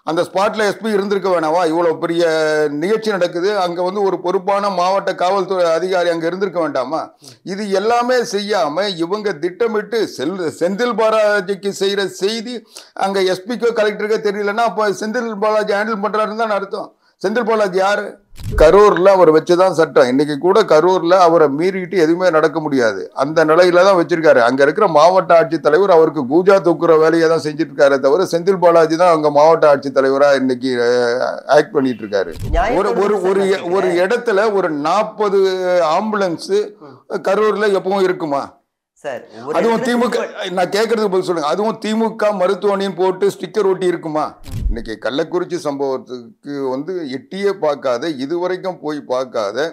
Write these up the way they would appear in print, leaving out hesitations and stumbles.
அந்த ஸ்பாட்ல எஸ்பி இருந்திருக்க வேணாவா? இவ்வளவு பெரிய நிகழ்ச்சி நடக்குது, அங்க வந்து ஒரு பொறுப்பான மாவட்ட காவல்துறை அதிகாரி அங்க இருந்திருக்க வேண்டாமா? இது எல்லாமே செய்யாம இவங்க திட்டமிட்டு செந்தில் பாலாஜிக்கு செய்யற செய்தி அங்க எஸ்பிக்கோ கலெக்டருக்கோ தெரியலன்னா அப்ப செந்தில் பாலாஜி ஹேண்டில் பண்றாருன்னு தான் அர்த்தம். செந்தில் பாலாஜி யாரு? கரூர்ல அவர் வச்சுதான் சட்டம். இன்னைக்கு கூட கரூர்ல அவரை மீறிட்டு எதுவுமே நடக்க முடியாது. அந்த நிலையில தான் வச்சிருக்காரு. அங்க இருக்கிற மாவட்ட ஆட்சித்தலைவர் அவருக்கு கூஜா தூக்குற வேலையை தான் செஞ்சுட்டு இருக்காரு தவிர செந்தில் பாலாஜி தான் அங்க மாவட்ட ஆட்சித்தலைவரா இன்னைக்கு ஆக்ட் பண்ணிட்டு இருக்காரு. ஒரு இடத்துல ஒரு 40 ஆம்புலன்ஸ் கரூர்ல எப்பவும் இருக்குமா? அதுவும் திமுக, நான் கேட்கறதுக்கு பதில் சொல்லுங்க, அதுவும் திமுக மருத்துவமனைன்னு போட்டு ஸ்டிக்கர் ஒட்டி இருக்குமா? இன்னைக்கு கள்ளக்குறிச்சி சம்பவத்துக்கு வந்து எட்டியே பார்க்காத, இதுவரைக்கும் போய் பார்க்காத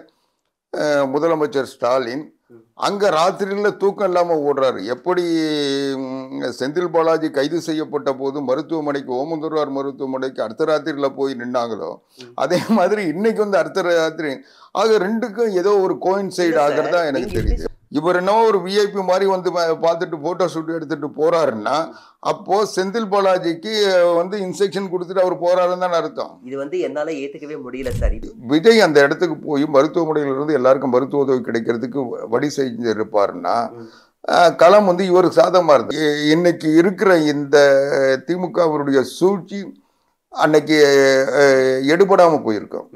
முதலமைச்சர் ஸ்டாலின் அங்க ராத்திரியில தூக்கம் இல்லாம ஓடுறாரு. எப்படி செந்தில் பாலாஜி கைது செய்யப்பட்ட போது மருத்துவமனைக்கு ஓமந்தூரார் மருத்துவமனைக்கு அடுத்த ராத்திரியில போய் நின்னாங்களோ அதே மாதிரி இன்னைக்கு வந்து அடுத்த ராத்திரி ஆக ரெண்டுக்கும் ஏதோ ஒரு கோயின்சைடு ஆகிறதா எனக்கு தெரியுது. இவர் என்னவோ ஒரு விஐபி மாதிரி வந்து பார்த்துட்டு போட்டோ ஷூட் எடுத்துட்டு போறாருன்னா அப்போ செந்தில் பாலாஜிக்கு வந்து இன்ஸ்ட்ரக்ஷன் கொடுத்துட்டு அவர் போறாருன்னு தான் அர்த்தம். இது வந்து என்னால ஏத்துக்கவே முடியல சார். விஜய் அந்த இடத்துக்கு போய் மருத்துவமனையில இருந்து எல்லாருக்கும் மருத்துவ உதவி கிடைக்கிறதுக்கு வழி செஞ்சிருப்பாருன்னா களம் வந்து இவருக்கு சாதகமா இருக்கு. இன்னைக்கு இருக்கிற இந்த திமுகவுடைய சூழ்ச்சி அன்னைக்கு எடுபடாம போயிருக்கும்.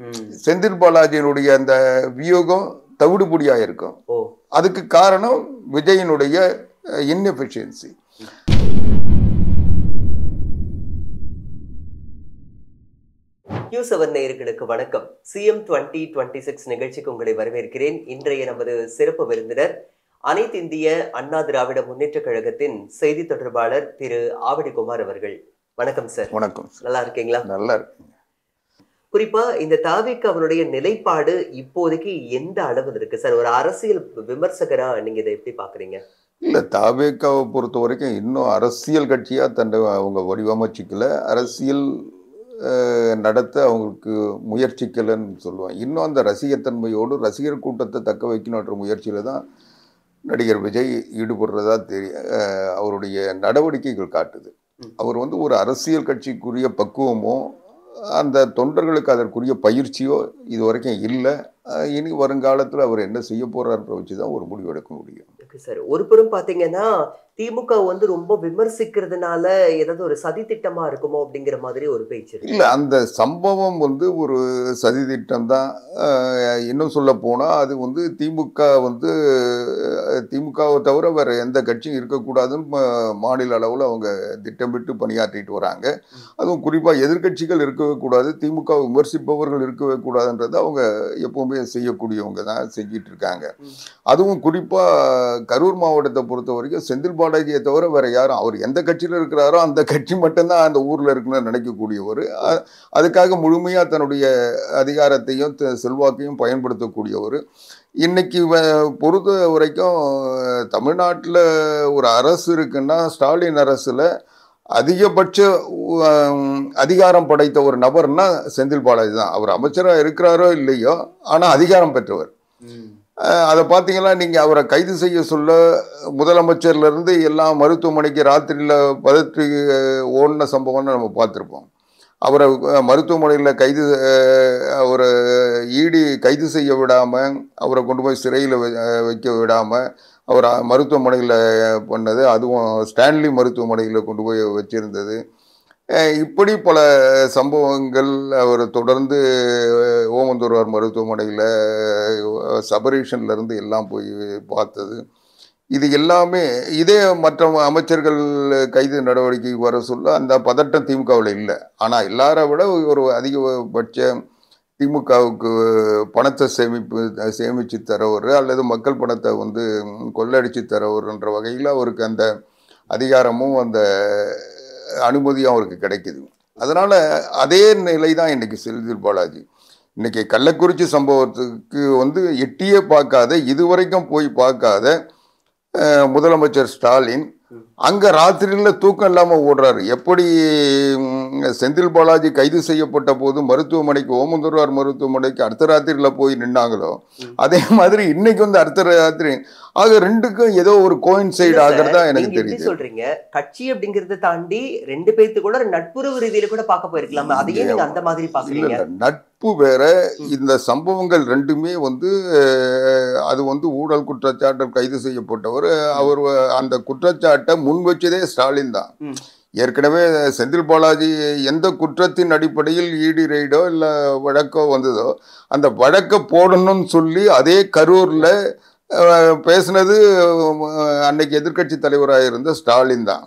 செந்தில் பாலாஜியினுடைய அந்த வியூகம் தவிடுபடியா இருக்கும். அதுக்கு காரணம் விஜயினுடைய இன்எஃபிஷியன்சி. நியூஸ்7 நேயர்களுக்கு வணக்கம். சிஎம் 2026 நிகழ்ச்சிக்கு உங்களை வரவேற்கிறேன். இன்றைய நமது சிறப்பு விருந்தினர் அனைத்து இந்திய அண்ணா திராவிட முன்னேற்ற கழகத்தின் செய்தி தொடர்பாளர் திரு ஆவடி குமார் அவர்கள். வணக்கம் சார். வணக்கம். நல்லா இருக்கீங்களா? நல்லா இருக்கீங்க. குறிப்பா இந்த தாவிக்கு அவருடைய நிலைப்பாடு இப்போதைக்கு எந்த அளவில் இருக்கு சார்? ஒரு அரசியல் விமர்சகரா நீங்க இதை எப்படி பாக்குறீங்க? இல்ல, தாவேக்காவை பொறுத்த வரைக்கும் இன்னும் அரசியல் கட்சியா தன்னை அவங்க வடிவமைச்சிக்கல, அரசியல் நடத்த அவங்களுக்கு முயற்சிக்கலன்னு சொல்லுவாங்க. இன்னும் அந்த ரசிகத்தன்மையோடு ரசிகர் கூட்டத்தை தக்க வைக்கணுன்ற முயற்சியில தான் நடிகர் விஜய் ஈடுபடுறதா அவருடைய நடவடிக்கைகள் காட்டுது. அவர் வந்து ஒரு அரசியல் கட்சிக்குரிய பக்குவமோ அந்த தொண்டர்களுக்கு அதற்குரிய பயிற்சியோ இது வரைக்கும் இல்லை. இனி வருங்காலத்தில் அவர் என்ன செய்ய போறாருன்ற வச்சுதான் ஒரு முடிவு எடுக்க முடியும். சார், ஒரு புறம் பாத்தீங்கன்னா திமுக வந்து ரொம்ப விமர்சிக்கிறதுனால ஏதாவது ஒரு சதி திட்டமா இருக்குமோ அப்படிங்கிற மாதிரி ஒரு பேச்சு. இல்ல, அந்த சம்பவம் வந்து ஒரு சதி திட்டம் தான். இன்னும் சொல்ல போனா அது வந்து திமுகவை தவிர வேற எந்த கட்சியும் இருக்கக்கூடாதுன்னு மாநில அளவில் அவங்க திட்டமிட்டு பணியாற்றிட்டு வராங்க. அதுவும் குறிப்பா எதிர்கட்சிகள் இருக்கவே கூடாது, திமுக விமர்சிப்பவர்கள் இருக்கவே கூடாதுன்றதை அவங்க எப்பவுமே செய்யக்கூடியவங்க தான் செஞ்சிட்டு இருக்காங்க. அதுவும் குறிப்பா கரூர் மாவட்டத்தை பொறுத்த வரைக்கும் செந்தில் பாலாஜியை தவிர வேற யாரும், அவர் எந்த கட்சியில இருக்கிறாரோ அந்த கட்சி மட்டும்தான் அந்த ஊர்ல இருக்குன்னு நினைக்கக்கூடியவர். அதுக்காக முழுமையா தன்னுடைய அதிகாரத்தையும் செல்வாக்கையும் பயன்படுத்தக்கூடியவர். இன்னைக்கு பொறுத்த வரைக்கும் தமிழ்நாட்டில் ஒரு அரசு இருக்குன்னா ஸ்டாலின் அரசுல அதிகபட்ச அதிகாரம் படைத்த ஒரு நபர்னா செந்தில் பாலாஜி தான். அவர் அமைச்சராக இருக்கிறாரோ இல்லையோ ஆனால் அதிகாரம் பெற்றவர். அதை பார்த்தீங்கன்னா நீங்கள் அவரை கைது செய்ய சொல்ல முதலமைச்சர்லேருந்து எல்லாம் மருத்துவமனைக்கு ராத்திரியில் பதற்றி ஓடின சம்பவம்னு நம்ம பார்த்துருப்போம். அவரை மருத்துவமனையில் அவரை கைது செய்ய விடாமல், அவரை கொண்டு போய் சிறையில் வைக்க விடாமல் அவர் மருத்துவமனையில் பண்ணது, அதுவும் ஸ்டான்லி மருத்துவமனையில் கொண்டு போய் வச்சிருந்தது. இப்படி பல சம்பவங்கள் அவர் தொடர்ந்து ஓமந்தூரார் மருத்துவமனையில் சபரேஷன்லேருந்து எல்லாம் போய் பார்த்தது. இது எல்லாமே இதே மற்ற அமைச்சர்கள் கைது நடவடிக்கை வர சொல்ல அந்த பதட்டம் திமுகவில் இல்லை. ஆனால் எல்லாரை விட ஒரு அதிகபட்ச திமுகவுக்கு பணத்தை சேமித்து தரவர் அல்லது மக்கள் பணத்தை வந்து கொள்ளடிச்சு தரவர்ன்ற வகையில் அவருக்கு அந்த அதிகாரமும் அந்த அனுமதியும் அவருக்கு கிடைக்குது. அதனால அதே நிலை தான் இன்னைக்கு செந்தில் பாலாஜி. இன்னைக்கு கள்ளக்குறிச்சி சம்பவத்துக்கு வந்து எட்டியே பார்க்காத, இதுவரைக்கும் போய் பார்க்காத முதலமைச்சர் ஸ்டாலின் அங்க ராத்திரியில தூக்கம் இல்லாம ஓடுறாரு. எப்படி செந்தில் பாலாஜி கைது செய்யப்பட்ட போது மருத்துவமனைக்கு ஓமந்தூரார் மருத்துவமனைக்கு அடுத்த ராத்திரியில போய் நின்னாங்களோ, அதே மாதிரி இன்னைக்கு வந்து அடுத்த ராத்திரி ஆக ரெண்டுக்கும் ஏதோ ஒரு கோயின்சைட் ஆகிறதா எனக்கு தெரியுது. சொல்றீங்க கட்சி அப்படிங்கறத தாண்டி ரெண்டு பேருக்கு கூட நட்புறவு ரீதியில கூட பார்க்க போயிருக்கலாம். அதையே நீங்க அந்த மாதிரி பாக்குறீங்க? நட்பு வேற, இந்த சம்பவங்கள் ரெண்டுமே வந்து அது வந்து ஊழல் குற்றச்சாட்டில் கைது செய்யப்பட்டவர். அவர் அந்த குற்றச்சாட்டை முன் வச்சதே ஸ்டாலின் தான். ஏற்கனவே செந்தில் பாலாஜி எந்த குற்றத்தின் அடிப்படையில் இடி ரெய்டோ இல்லை வழக்கோ வந்ததோ அந்த வழக்கை போடணும்னு சொல்லி அதே கரூரில் பேசினது அன்னைக்கு எதிர்கட்சி தலைவராக இருந்த ஸ்டாலின் தான்.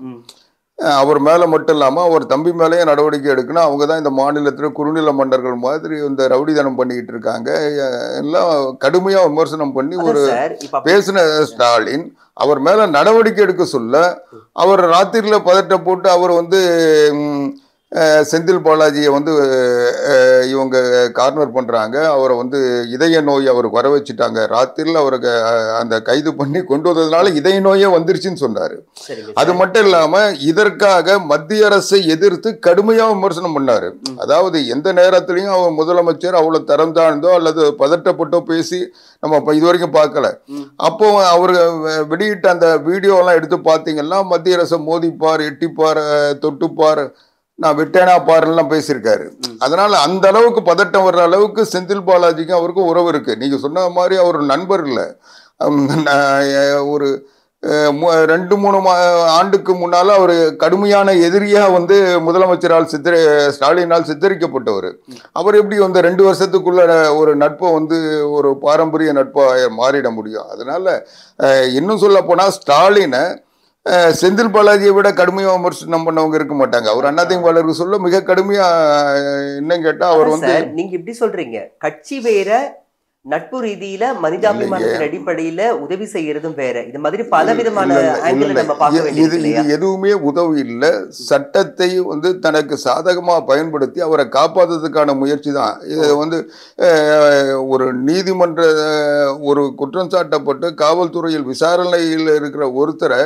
அவர் மேலே மட்டும் இல்லாமல் அவர் தம்பி மேலேயே நடவடிக்கை எடுக்கணும். அவங்க தான் இந்த மாநிலத்தில் குறுநில மன்னர்கள் மாதிரி இந்த ரவுடிதனம் பண்ணிக்கிட்டு இருக்காங்க எல்லாம் கடுமையாக விமர்சனம் பண்ணி ஒரு பேசின ஸ்டாலின் அவர் மேலே நடவடிக்கை எடுக்க சொல்ல அவர் ராத்திரியில் பதட்ட போட்டு அவர் வந்து செந்தில் பாலாஜியை வந்து இவங்க கார்னர் பண்ணுறாங்க. அவரை வந்து இதய நோய் அவருக்கு வர வச்சுட்டாங்க. ராத்திரியில் அவருக்கு அந்த கைது பண்ணி கொண்டு வந்ததுனால இதய நோயே வந்துருச்சுன்னு சொன்னார். அது மட்டும் இல்லாமல் இதற்காக மத்திய அரசை எதிர்த்து கடுமையாக விமர்சனம் பண்ணார். அதாவது எந்த நேரத்துலையும் அவர் முதலமைச்சர் அவ்வளோ தரம் தாழ்ந்தோ அல்லது பதட்டப்பட்டோ பேசி நம்ம இது வரைக்கும் பார்க்கல. அப்போ அவர் வெளியிட்ட அந்த வீடியோலாம் எடுத்து பார்த்தீங்கன்னா மத்திய அரசை மோதிப்பார், எட்டிப்பார், தொட்டுப்பார், நான் விட்டேனா பாருலாம் பேசியிருக்காரு. அதனால அந்த அளவுக்கு பதட்டம் வர்ற அளவுக்கு செந்தில் பாலாஜிக்கும் அவருக்கும் உறவு இருக்கு. நீங்க சொன்ன மாதிரி அவர் நண்பர் இல்லை. ஒரு 2-3 ஆண்டுக்கு முன்னால அவர் கடுமையான எதிரியா வந்து முதலமைச்சரால் ஸ்டாலினால் சித்தரிக்கப்பட்டவர். அவர் எப்படி வந்து 2 வருஷத்துக்குள்ள ஒரு நட்பை வந்து ஒரு பாரம்பரிய நட்பா மாறிட முடியும்? அதனால இன்னும் சொல்ல போனா ஸ்டாலினை செந்தில் பாலாஜியை விட கடுமையா விமர்சனம் பண்ணவங்க இருக்க மாட்டாங்க. அவர் அதிமுக சொல்ல மிக கடுமையா என்னன்னு கேட்டா அவர் வந்து நீங்க இப்படி சொல்றீங்க கட்சி வேற நட்பு ரீதியில மனிதாபிமானத்தின் அடிப்படையில உதவி செய்யறதும் வேற. இது மாதிரி பல விதமான இது எதுவுமே உதவி இல்லை. சட்டத்தை வந்து தனக்கு சாதகமா பயன்படுத்தி அவரை காப்பாற்றுறதுக்கான முயற்சி தான். இது வந்து ஒரு நீதிமன்ற ஒரு குற்றம் சாட்டப்பட்டு காவல்துறையில் விசாரணையில் இருக்கிற ஒருத்தரை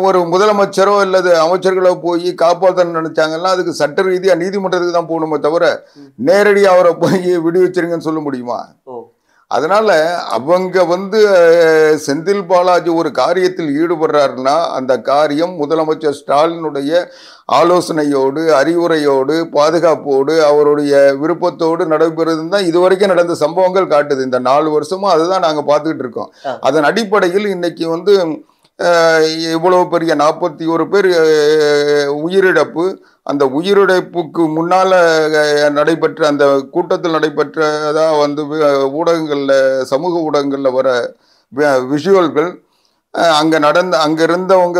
ஒரு முதலமைச்சரோ அல்லது அமைச்சர்களோ போய் காப்பாற்றணும்னு நினைச்சாங்கன்னா அதுக்கு சட்ட ரீதியா நீதிமன்றத்துக்கு தான் போகணுமே தவிர நேரடியாக அவரை போய் விடுவிச்சிருங்கன்னு சொல்ல முடியுமா? அதனால அவங்க வந்து செந்தில் பாலாஜி ஒரு காரியத்தில் ஈடுபடுறாருன்னா அந்த காரியம் முதலமைச்சர் ஸ்டாலினுடைய ஆலோசனையோடு, அறிவுரையோடு, பாதுகாப்போடு, அவருடைய விருப்பத்தோடு நடைபெறுதுன்னு தான் இதுவரைக்கும் நடந்த சம்பவங்கள் காட்டுது. இந்த 4 வருஷமும் அதுதான் நாங்கள் பார்த்துக்கிட்டு இருக்கோம். அதன் அடிப்படையில் இன்னைக்கு வந்து இவ்வளவு பெரிய 41 பேர் உயிரிழப்பு. அந்த உயிரிழப்புக்கு முன்னால நடைபெற்ற அந்த கூட்டத்தில் நடைபெற்றதா வந்து ஊடகங்கள்ல சமூக ஊடகங்கள்ல வர விஷுவல்கள் அங்க இருந்தவங்க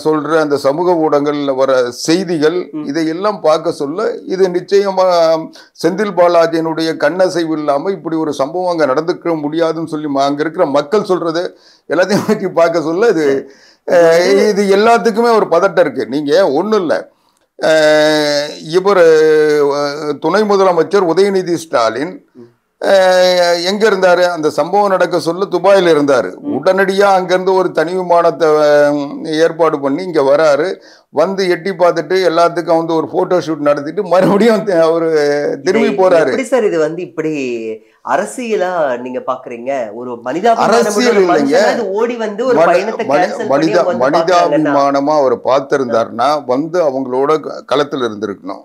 சொல்ற அந்த சமூக ஊடகங்கள்ல வர செய்திகள் இதையெல்லாம் பார்க்க சொல்ல இது நிச்சயமா செந்தில் பாலாஜியினுடைய கண்ணசைவு இல்லாம இப்படி ஒரு சம்பவம் அங்க நடந்துக்க முடியாதுன்னு சொல்லி அங்க இருக்கிற மக்கள் சொல்றது எல்லாத்தையும் வச்சு பார்க்க சொல்ல இது எல்லாத்துக்குமே ஒரு பதட்டம் இருக்கு. நீங்க ஒன்றும் இல்லை, இவர் துணை முதலமைச்சர் உதயநிதி ஸ்டாலின் எங்க இருந்தாரு? அந்த சம்பவம் நடக்க சொல்ல துபாயில் இருந்தாரு. உடனடியா அங்கிருந்து ஒரு தனி விமானத்தை ஏற்பாடு பண்ணி இங்க வராரு. வந்து எட்டி பார்த்துட்டு எல்லாத்துக்கும் வந்து ஒரு போட்டோ ஷூட் நடத்திட்டு மறுபடியும் அவரு திரும்பி போறாரு. சார் இது வந்து இப்படி அரசியலா நீங்க பாக்குறீங்க? ஒரு அரசியல் இல்லைங்க, ஓடி வந்து ஒரு மனிதாபிமானமா அவர் பார்த்திருந்தாருன்னா வந்து அவங்களோட களத்துல இருந்திருக்கணும்.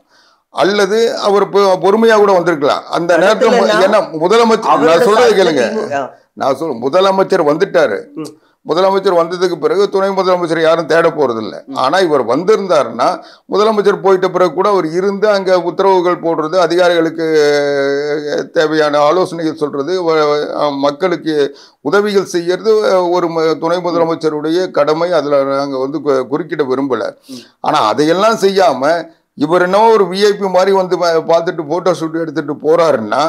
அல்லது அவர் பொறுமையா கூட வந்திருக்கலாம் அந்த நேரத்தில். ஏன்னா முதலமைச்சர், நான் சொல்றது கேளுங்க, முதலமைச்சர் வந்துட்டாரு. முதலமைச்சர் வந்ததுக்கு பிறகு துணை முதலமைச்சர் யாரும் தேட போறது இல்லை. ஆனா இவர் வந்திருந்தாருன்னா முதலமைச்சர் போயிட்ட பிறகு கூட அவர் இருந்து அங்க உத்தரவுகள் போடுறது, அதிகாரிகளுக்கு தேவையான ஆலோசனைகள் சொல்றது, மக்களுக்கு உதவிகள் செய்யறது ஒரு துணை முதலமைச்சருடைய கடமை. அதுல நாங்க வந்து குறுக்கிட விரும்பல. ஆனா அதையெல்லாம் செய்யாம இவர் என்ன ஒரு விஐபி மாதிரி வந்து பார்த்துட்டு போட்டோ ஷூட் எடுத்துட்டு போறாருன்னா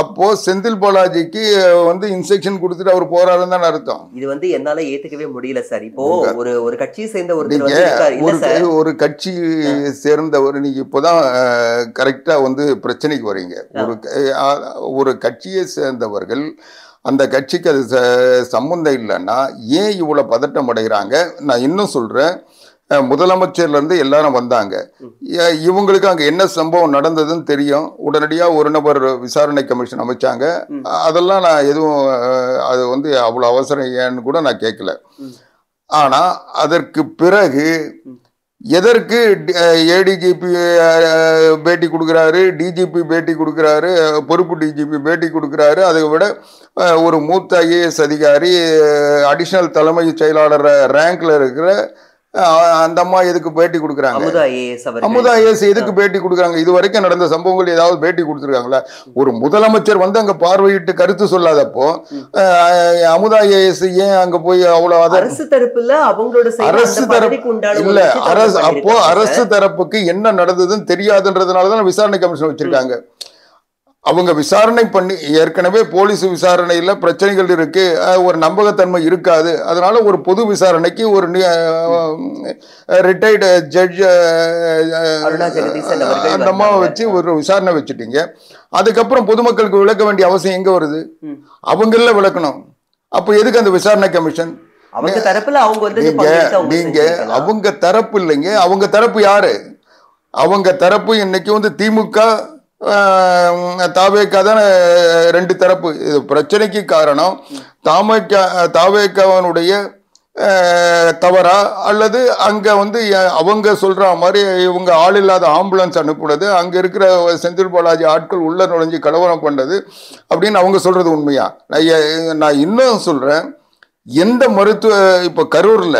அப்போ செந்தில் பாலாஜிக்கு வந்து இன்ஸ்ட்ரக்ஷன் கொடுத்துட்டு அவர் போறாருன்னு தான் அர்த்தம். இது வந்து என்னால ஏத்துக்கவே முடியல சார். இப்போ ஒரு கட்சியை சேர்ந்த ஒரு கட்சி சேர்ந்தவர் நீங்க இப்போதான் கரெக்டா வந்து பிரச்சனைக்கு வரீங்க. ஒரு கட்சியை சேர்ந்தவர்கள் அந்த கட்சிக்கு அது சம்பந்தம் இல்லைன்னா ஏன் இவ்வளோ பதட்டம் அடைகிறாங்க? நான் இன்னும் சொல்கிறேன், முதலமைச்சர்லேருந்து எல்லாரும் வந்தாங்க. இவங்களுக்கு அங்கே என்ன சம்பவம் நடந்ததுன்னு தெரியும். உடனடியாக ஒரு நபர் விசாரணை கமிஷன் அமைச்சாங்க. அதெல்லாம் நான் எதுவும் அது வந்து அவ்வளோ அவசரம் ஏன்னு கூட நான் கேட்கல. ஆனால் அதற்கு பிறகு எதற்கு ஏடிஜிபி பேட்டி கொடுக்குறாரு, டிஜிபி பேட்டி கொடுக்குறாரு, பொறுப்பு டிஜிபி பேட்டி கொடுக்குறாரு, அதை விட ஒரு மூத்த ஐஏஎஸ் அதிகாரி அடிஷனல் தலைமை செயலாளர் ரேங்க்ல இருக்கிற அந்த அம்மா எதுக்கு பேட்டி கொடுக்குறாங்க? அமுதா ஐஏஎஸ் எதுக்கு பேட்டி கொடுக்குறாங்க? இது வரைக்கும் நடந்த சம்பவங்கள் ஏதாவது பேட்டி கொடுத்துருக்காங்களா? ஒரு முதலமைச்சர் வந்து அங்க பார்வையிட்டு கருத்து சொல்லாதப்போ அமுதா ஐஏஎஸ் ஏன் அங்க போய் அவ்வளவு அரசு தரப்புல அவங்களோட அரசு தரப்பு இல்ல அரசு அப்போ அரசு தரப்புக்கு என்ன நடந்ததுன்னு தெரியாதுன்றதுனாலதான் விசாரணை கமிஷன் வச்சிருக்காங்க. அவங்க விசாரணை பண்ணி ஏற்கனவே போலீஸ் விசாரணையில் பிரச்சனைகள் இருக்கு, ஒரு நம்பகத்தன்மை இருக்காது. அதனால ஒரு பொது விசாரணைக்கு ஒரு ரிட்டையர்டு ஜட்ஜ் அந்த அம்மாவை வச்சு ஒரு விசாரணை வச்சுட்டீங்க. அதுக்கப்புறம் பொதுமக்களுக்கு விளக்க வேண்டிய அவசியம் எங்க வருது? அவங்கள விளக்கணும். அப்போ எதுக்கு அந்த விசாரணை கமிஷன்? அவங்க தரப்புல நீங்க அவங்க தரப்பு இல்லைங்க. அவங்க தரப்பு யாரு? அவங்க தரப்பு இன்னைக்கு வந்து திமுக தாவேக்கா தான் ரெண்டு தரப்பு. இது பிரச்சனைக்கு காரணம் தாவேக்காவனுடைய தவறா அல்லது அங்க வந்து அவங்க சொல்ற மாதிரி இவங்க ஆள் இல்லாத ஆம்புலன்ஸ் அனுப்புனது, அங்க இருக்கிற செந்தில் பாலாஜி ஆட்கள் உள்ள நுழைஞ்சு கலவரம் பண்ணது அப்படின்னு அவங்க சொல்றது உண்மையா? நான் இன்னும் சொல்றேன், எந்த மருத்துவ இப்போ கரூர்ல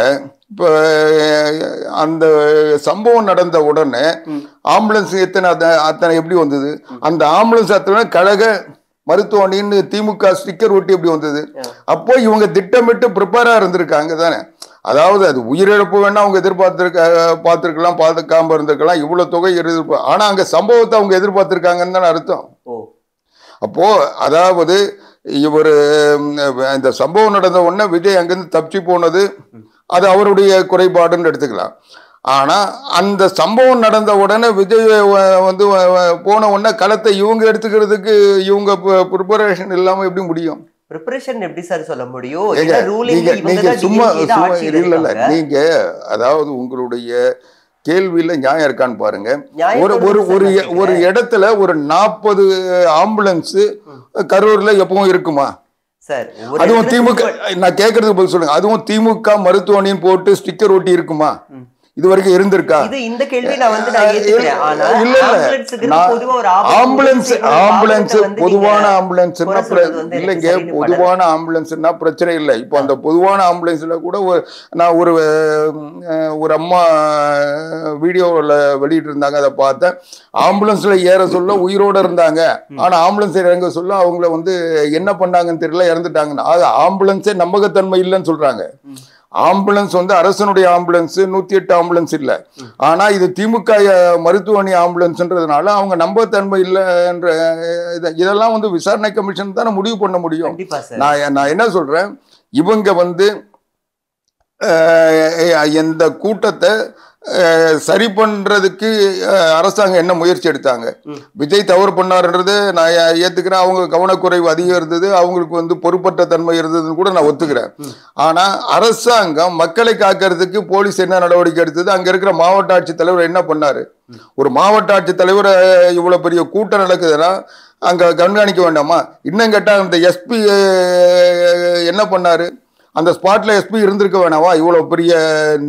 இப்போ அந்த சம்பவம் நடந்த உடனே ஆம்புலன்ஸ் அத்தனை எப்படி வந்தது? அந்த ஆம்புலன்ஸ் அத்தனை கழக மருத்துவமனைன்னு திமுக ஸ்டிக்கர் ஒட்டி எப்படி வந்தது? அப்போ இவங்க திட்டமிட்டு ப்ரிப்பேரா இருந்திருக்காங்க தானே. அதாவது அது உயிரிழப்பு வேணா அவங்க பார்த்துருக்கலாம், பார்த்துக்காம இருந்திருக்கலாம், இவ்வளவு தொகை எதிர்ப்பு. ஆனா அங்க சம்பவத்தை அவங்க எதிர்பார்த்திருக்காங்கன்னு தானே அர்த்தம். அப்போ அதாவது இவர் இந்த சம்பவம் நடந்த உடனே விஜய் அங்கிருந்து தப்பிச்சு போனது அது அவருடைய குறைபாடுன்னு எடுத்துக்கலாம். ஆனா அந்த சம்பவம் நடந்த உடனே விஜய் வந்து போன உடனே களத்தை இவங்க எடுத்துக்கிறதுக்கு இவங்க ப்ரிப்பரேஷன் இல்லாம எப்படி முடியும்? ப்ரிப்பரேஷன் எப்படி சார் சொல்ல முடியும்? நீங்க சும்மா இல்ல நீங்க அதாவது உங்களுடைய கேள்வியில நியாயம் இருக்கான்னு பாருங்க. ஒரு இடத்துல ஒரு 40 ஆம்புலன்ஸ் கரூர்ல எப்பவும் இருக்குமா? அதுவும் திமுக, நான் கேட்கறதுக்கு பதில் சொல்லுங்க, அதுவும் திமுக மருத்துவமனைன்னு போட்டு ஸ்டிக்கர் ஒட்டி இருக்குமா? இது வரைக்கும் இருந்திருக்கா? இந்த கேள்வி நான் வந்து நான் ஏத்துக்கிறேன். ஆனா ஆம்புலன்ஸ் பொதுவான ஆம்புலன்ஸ்னா இல்லைங்க, பொதுவான ஆம்புலன்ஸ்னா பிரச்சனை இல்லை. இப்போ அந்த பொதுவான ஆம்புலன்ஸ்ல கூட நான் ஒரு அம்மா வீடியோவில் வெளியிட்டு இருந்தாங்க, அதை பார்த்தேன். ஆம்புலன்ஸ்ல ஏற சொல்ல உயிரோட இருந்தாங்க, ஆனா ஆம்புலன்ஸ் இறங்க சொல்ல அவங்கள வந்து என்ன பண்ணாங்கன்னு தெரியல, இறந்துட்டாங்கன்னு. அது ஆம்புலன்ஸே நம்பகத்தன்மை இல்லைன்னு சொல்றாங்க. ஆம்புலன்ஸ் வந்து அரசனுடைய ஆம்புலன்ஸ் 108 ஆம்புலன்ஸ் இல்லை, ஆனா இது திமுக மருத்துவமனை ஆம்புலன்ஸ்ன்றதுனால அவங்க நம்பகத்தன்மை இல்லைன்ற இதெல்லாம் வந்து விசாரணை கமிஷன் தானே முடிவு பண்ண முடியும். நான் என்ன சொல்றேன், இவங்க வந்து இந்த கூட்டத்தை சரி பண்றதுக்கு அரசாங்கம் என்ன முயற்சி எடுத்தாங்க? விஜய் தவறு பண்ணாருன்றது நான் ஏத்துக்கிறேன். அவங்க கவனக்குறைவு அதிகம் இருந்தது, அவங்களுக்கு வந்து பொறுப்பற்ற தன்மை இருந்ததுன்னு கூட நான் ஒத்துக்கிறேன். ஆனா அரசாங்கம் மக்களை காக்கிறதுக்கு போலீஸ் என்ன நடவடிக்கை எடுத்தது? அங்க இருக்கிற மாவட்ட ஆட்சித்தலைவர் என்ன பண்ணாரு? ஒரு மாவட்ட ஆட்சித்தலைவர் இவ்வளவு பெரிய கூட்டம் நடக்குதுன்னா அங்க கண்காணிக்க வேண்டாமா? இன்னும் கேட்டா அந்த எஸ்பி என்ன பண்ணாரு? அந்த ஸ்பாட்ல எஸ்பி இருந்திருக்க வேணாவா? இவ்வளவு பெரிய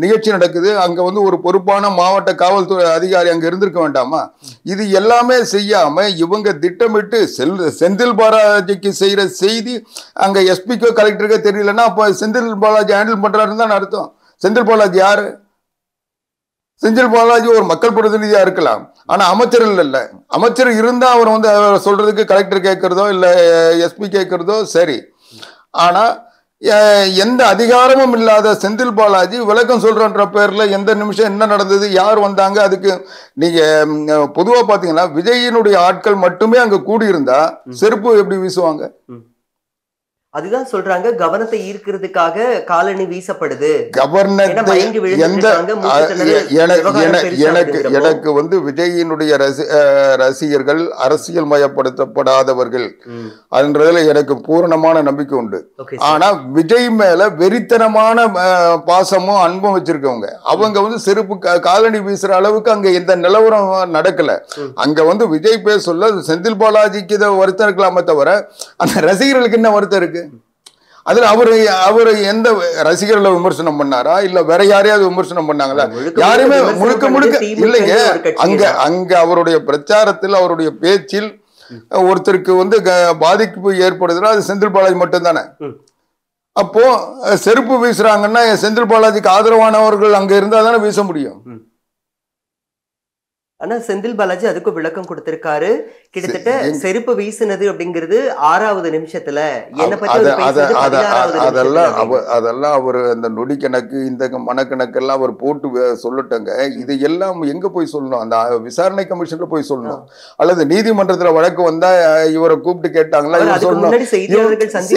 நிகழ்ச்சி நடக்குது, அங்க வந்து ஒரு பொறுப்பான மாவட்ட காவல்துறை அதிகாரி அங்க இருந்திருக்க வேண்டாமா? இது எல்லாமே செய்யாம இவங்க திட்டமிட்டு செந்தில் பாலாஜிக்கு செய்யற செய்தி அங்க எஸ்பிக்கோ கலெக்டருக்கோ தெரியலன்னா அப்ப செந்தில் பாலாஜி ஹேண்டில் பண்றாருன்னு தான் அர்த்தம். செந்தில் பாலாஜி யாரு? செந்தில் பாலாஜி ஒரு மக்கள் பிரதிநிதியா இருக்கலாம், ஆனா அமைச்சர் இல்ல. அமைச்சர் இருந்தா அவர் வந்து சொல்றதுக்கு கலெக்டர் கேட்கறதோ இல்ல எஸ்பி கேட்கறதோ சரி. ஆனா எந்த அதிகாரமும் இல்லாத செந்தில் பாலாஜி விளக்கம் சொல்றன்ற பேர்ல எந்த நிமிஷம் என்ன நடந்தது, யார் வந்தாங்க, அதுக்கு நீங்க பொதுவா பாத்தீங்கன்னா விஜயினுடைய ஆட்கள் மட்டுமே அங்க கூடியிருந்தா செருப்பு எப்படி வீசுவாங்க? அதுதான் சொல்றாங்க, கவனத்தை ஈர்க்கிறதுக்காக காலணி வீசப்படுது. கவர்னத்தை எந்த எனக்கு வந்து விஜயினுடைய ரசிகர்கள் அரசியல் மயப்படுத்தப்படாதவர்கள் அதுன்றதுல எனக்கு பூரணமான நம்பிக்கை உண்டு. ஆனா விஜய் மேல வெறித்தனமான பாசமும் அன்பும் வச்சிருக்கவங்க அவங்க வந்து செருப்பு காலணி வீசுற அளவுக்கு அங்க எந்த நிலவரம் நடக்கல. அங்க வந்து விஜய் பேச சொல்ல செந்தில் பாலாஜிக்கு இதை வருத்தம் இருக்கலாமே தவிர அந்த ரசிகர்களுக்கு என்ன வருத்தம் இருக்கு? அதுல அவரு எந்த ரசிகர்களை விமர்சனம் பண்ணாரா இல்ல வேற யாரையாவது விமர்சனம் பண்ணாங்களா? யாருமே முழுக்க இல்லைங்க. அங்க அவருடைய பிரச்சாரத்தில் அவருடைய பேச்சில் ஒருத்தருக்கு வந்து பாதிப்பு ஏற்படுதுன்னா அது செந்தில் பாலாஜி மட்டும் தானே. அப்போ செருப்பு வீசுறாங்கன்னா செந்தில் பாலாஜிக்கு ஆதரவானவர்கள் அங்க இருந்தா தானே வீச முடியும். ஆனா செந்தில் பாலாஜி அதுக்கு விளக்கம் கொடுத்திருக்காரு. கிட்டத்தட்ட செருப்பு வீசினது அப்படிங்கிறது 6வது நிமிஷத்துல என்ன பத்தி அதெல்லாம் அவர் அந்த நொடி கணக்கு இந்த மனக்கணக்கெல்லாம் அவர் போட்டு சொல்லட்டங்க. இது எல்லாம் எங்க போய் சொல்லணும்? அந்த விசாரணை கமிஷன்ல போய் சொல்லணும் அல்லது நீதிமன்றத்துல வழக்கு வந்தா இவரை கூப்பிட்டு கேட்டாங்களா இவர் சொல்லணும்.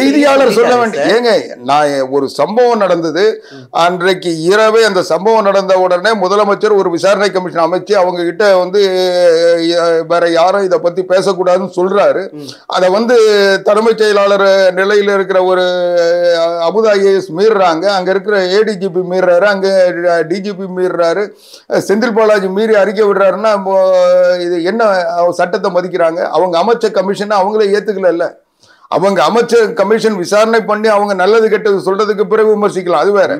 செய்தியாளர் சொல்ல வேண்டிய ஏங்க நான் ஒரு சம்பவம் நடந்தது அன்றைக்கு இரவே அந்த சம்பவம் நடந்த உடனே முதலமைச்சர் ஒரு விசாரணை கமிஷன் அமைச்சு அவங்க கிட்ட வந்து வேற யாரும் இதை பத்தி பேசக்கூடாதுன்னு சொல்றாரு. அதை வந்து தலைமைச் செயலாளர் நிலையில் இருக்கிற ஒரு அபுதா ஐஏஎஸ் மீறுறாங்க, அங்க இருக்கிற ஏடிஜிபி மீறாரு, அங்க டிஜிபி மீறாரு, செந்தில் பாலாஜி மீறி அறிக்கை விடுறாருன்னா இது என்ன சட்டத்தை மதிக்கிறாங்க? அவங்க அமைச்ச கமிஷன் அவங்களே ஏத்துக்கல. அவங்க அமைச்சர் கமிஷன் விசாரணை பண்ணி அவங்க நல்லது கெட்டது சொல்றதுக்கு பிறகு விமர்சிக்கலாம், அது வேற.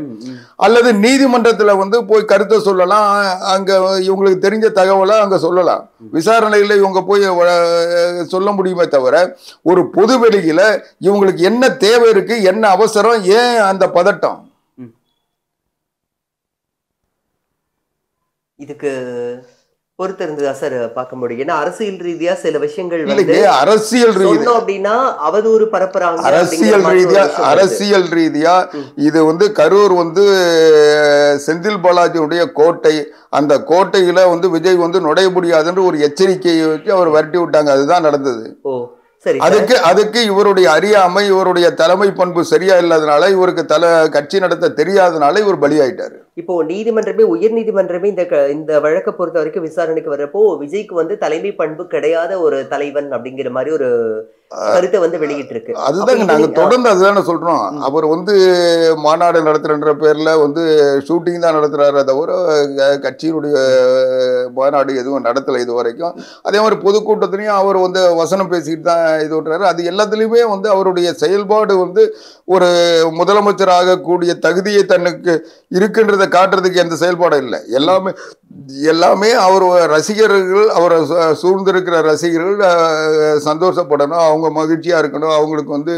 அல்லது நீதிமன்றத்துல வந்து போய் கருத்தை சொல்லலாம், அங்க இவங்களுக்கு தெரிஞ்ச தகவலை அங்க சொல்லலாம். விசாரணையில இவங்க போய் சொல்ல முடியுமே தவிர ஒரு பொது வெளியில இவங்களுக்கு என்ன தேவை இருக்கு, என்ன அவசரம், ஏன் அந்த பதட்டம்? இதுக்கு பொறுத்திருந்ததா சார் பார்க்க முடியும். ஏன்னா அரசியல் ரீதியா சில விஷயங்கள் அரசியல் அப்படின்னா அவதூறு பரப்புறாங்க. அரசியல் ரீதியா இது வந்து கரூர் வந்து செந்தில் பாலாஜியுடைய கோட்டை, அந்த கோட்டையில வந்து விஜய் வந்து நுழைய முடியாதுன்னு ஒரு எச்சரிக்கையை வச்சு அவர் விரட்டி விட்டாங்க. அதுதான் நடந்தது. அதுக்கு இவருடைய அறியாமை, இவருடைய தலைமை பண்பு சரியா இல்லாதனால, இவருக்கு கட்சி நடத்த தெரியாதனால இவர் பலியாயிட்டாரு. இப்போ நீதிமன்றமே, உயர் நீதிமன்றமே இந்த வழக்கை பொறுத்த வரைக்கும் விசாரணைக்கு வர்றப்போ விஜய்க்கு வந்து தலைமை பண்பு கிடையாத ஒரு தலைவன் அப்படிங்கிற மாதிரி ஒரு கருத்தை வந்து வெளியிட்டு இருக்கு. அதுதாங்க நாங்க தொடர்ந்து அதுதானே சொல்றோம். அவர் வந்து மாநாடு நடத்துறன்ற பேர்ல வந்து ஷூட்டிங் தான் நடத்துறாரு தவிர கட்சியினுடைய மாநாடு எதுவும் நடத்தலை இது வரைக்கும். அதே மாதிரி பொதுக்கூட்டத்திலையும் அவர் வந்து வசனம் பேசிட்டு தான் இது விட்டுறாரு. அது எல்லாத்துலேயுமே வந்து அவருடைய செயல்பாடு வந்து ஒரு முதலமைச்சர் ஆகக்கூடிய தகுதியை தனக்கு இருக்குன்றதை காட்டுறதுக்கு எந்த செயல்பாடும் இல்லை. எல்லாமே அவர் ரசிகர்கள், அவரை சூழ்ந்திருக்கிற ரசிகர்கள் சந்தோஷப்படணும், அவங்க மகிழ்ச்சியா இருக்கணும், அவங்களுக்கு வந்து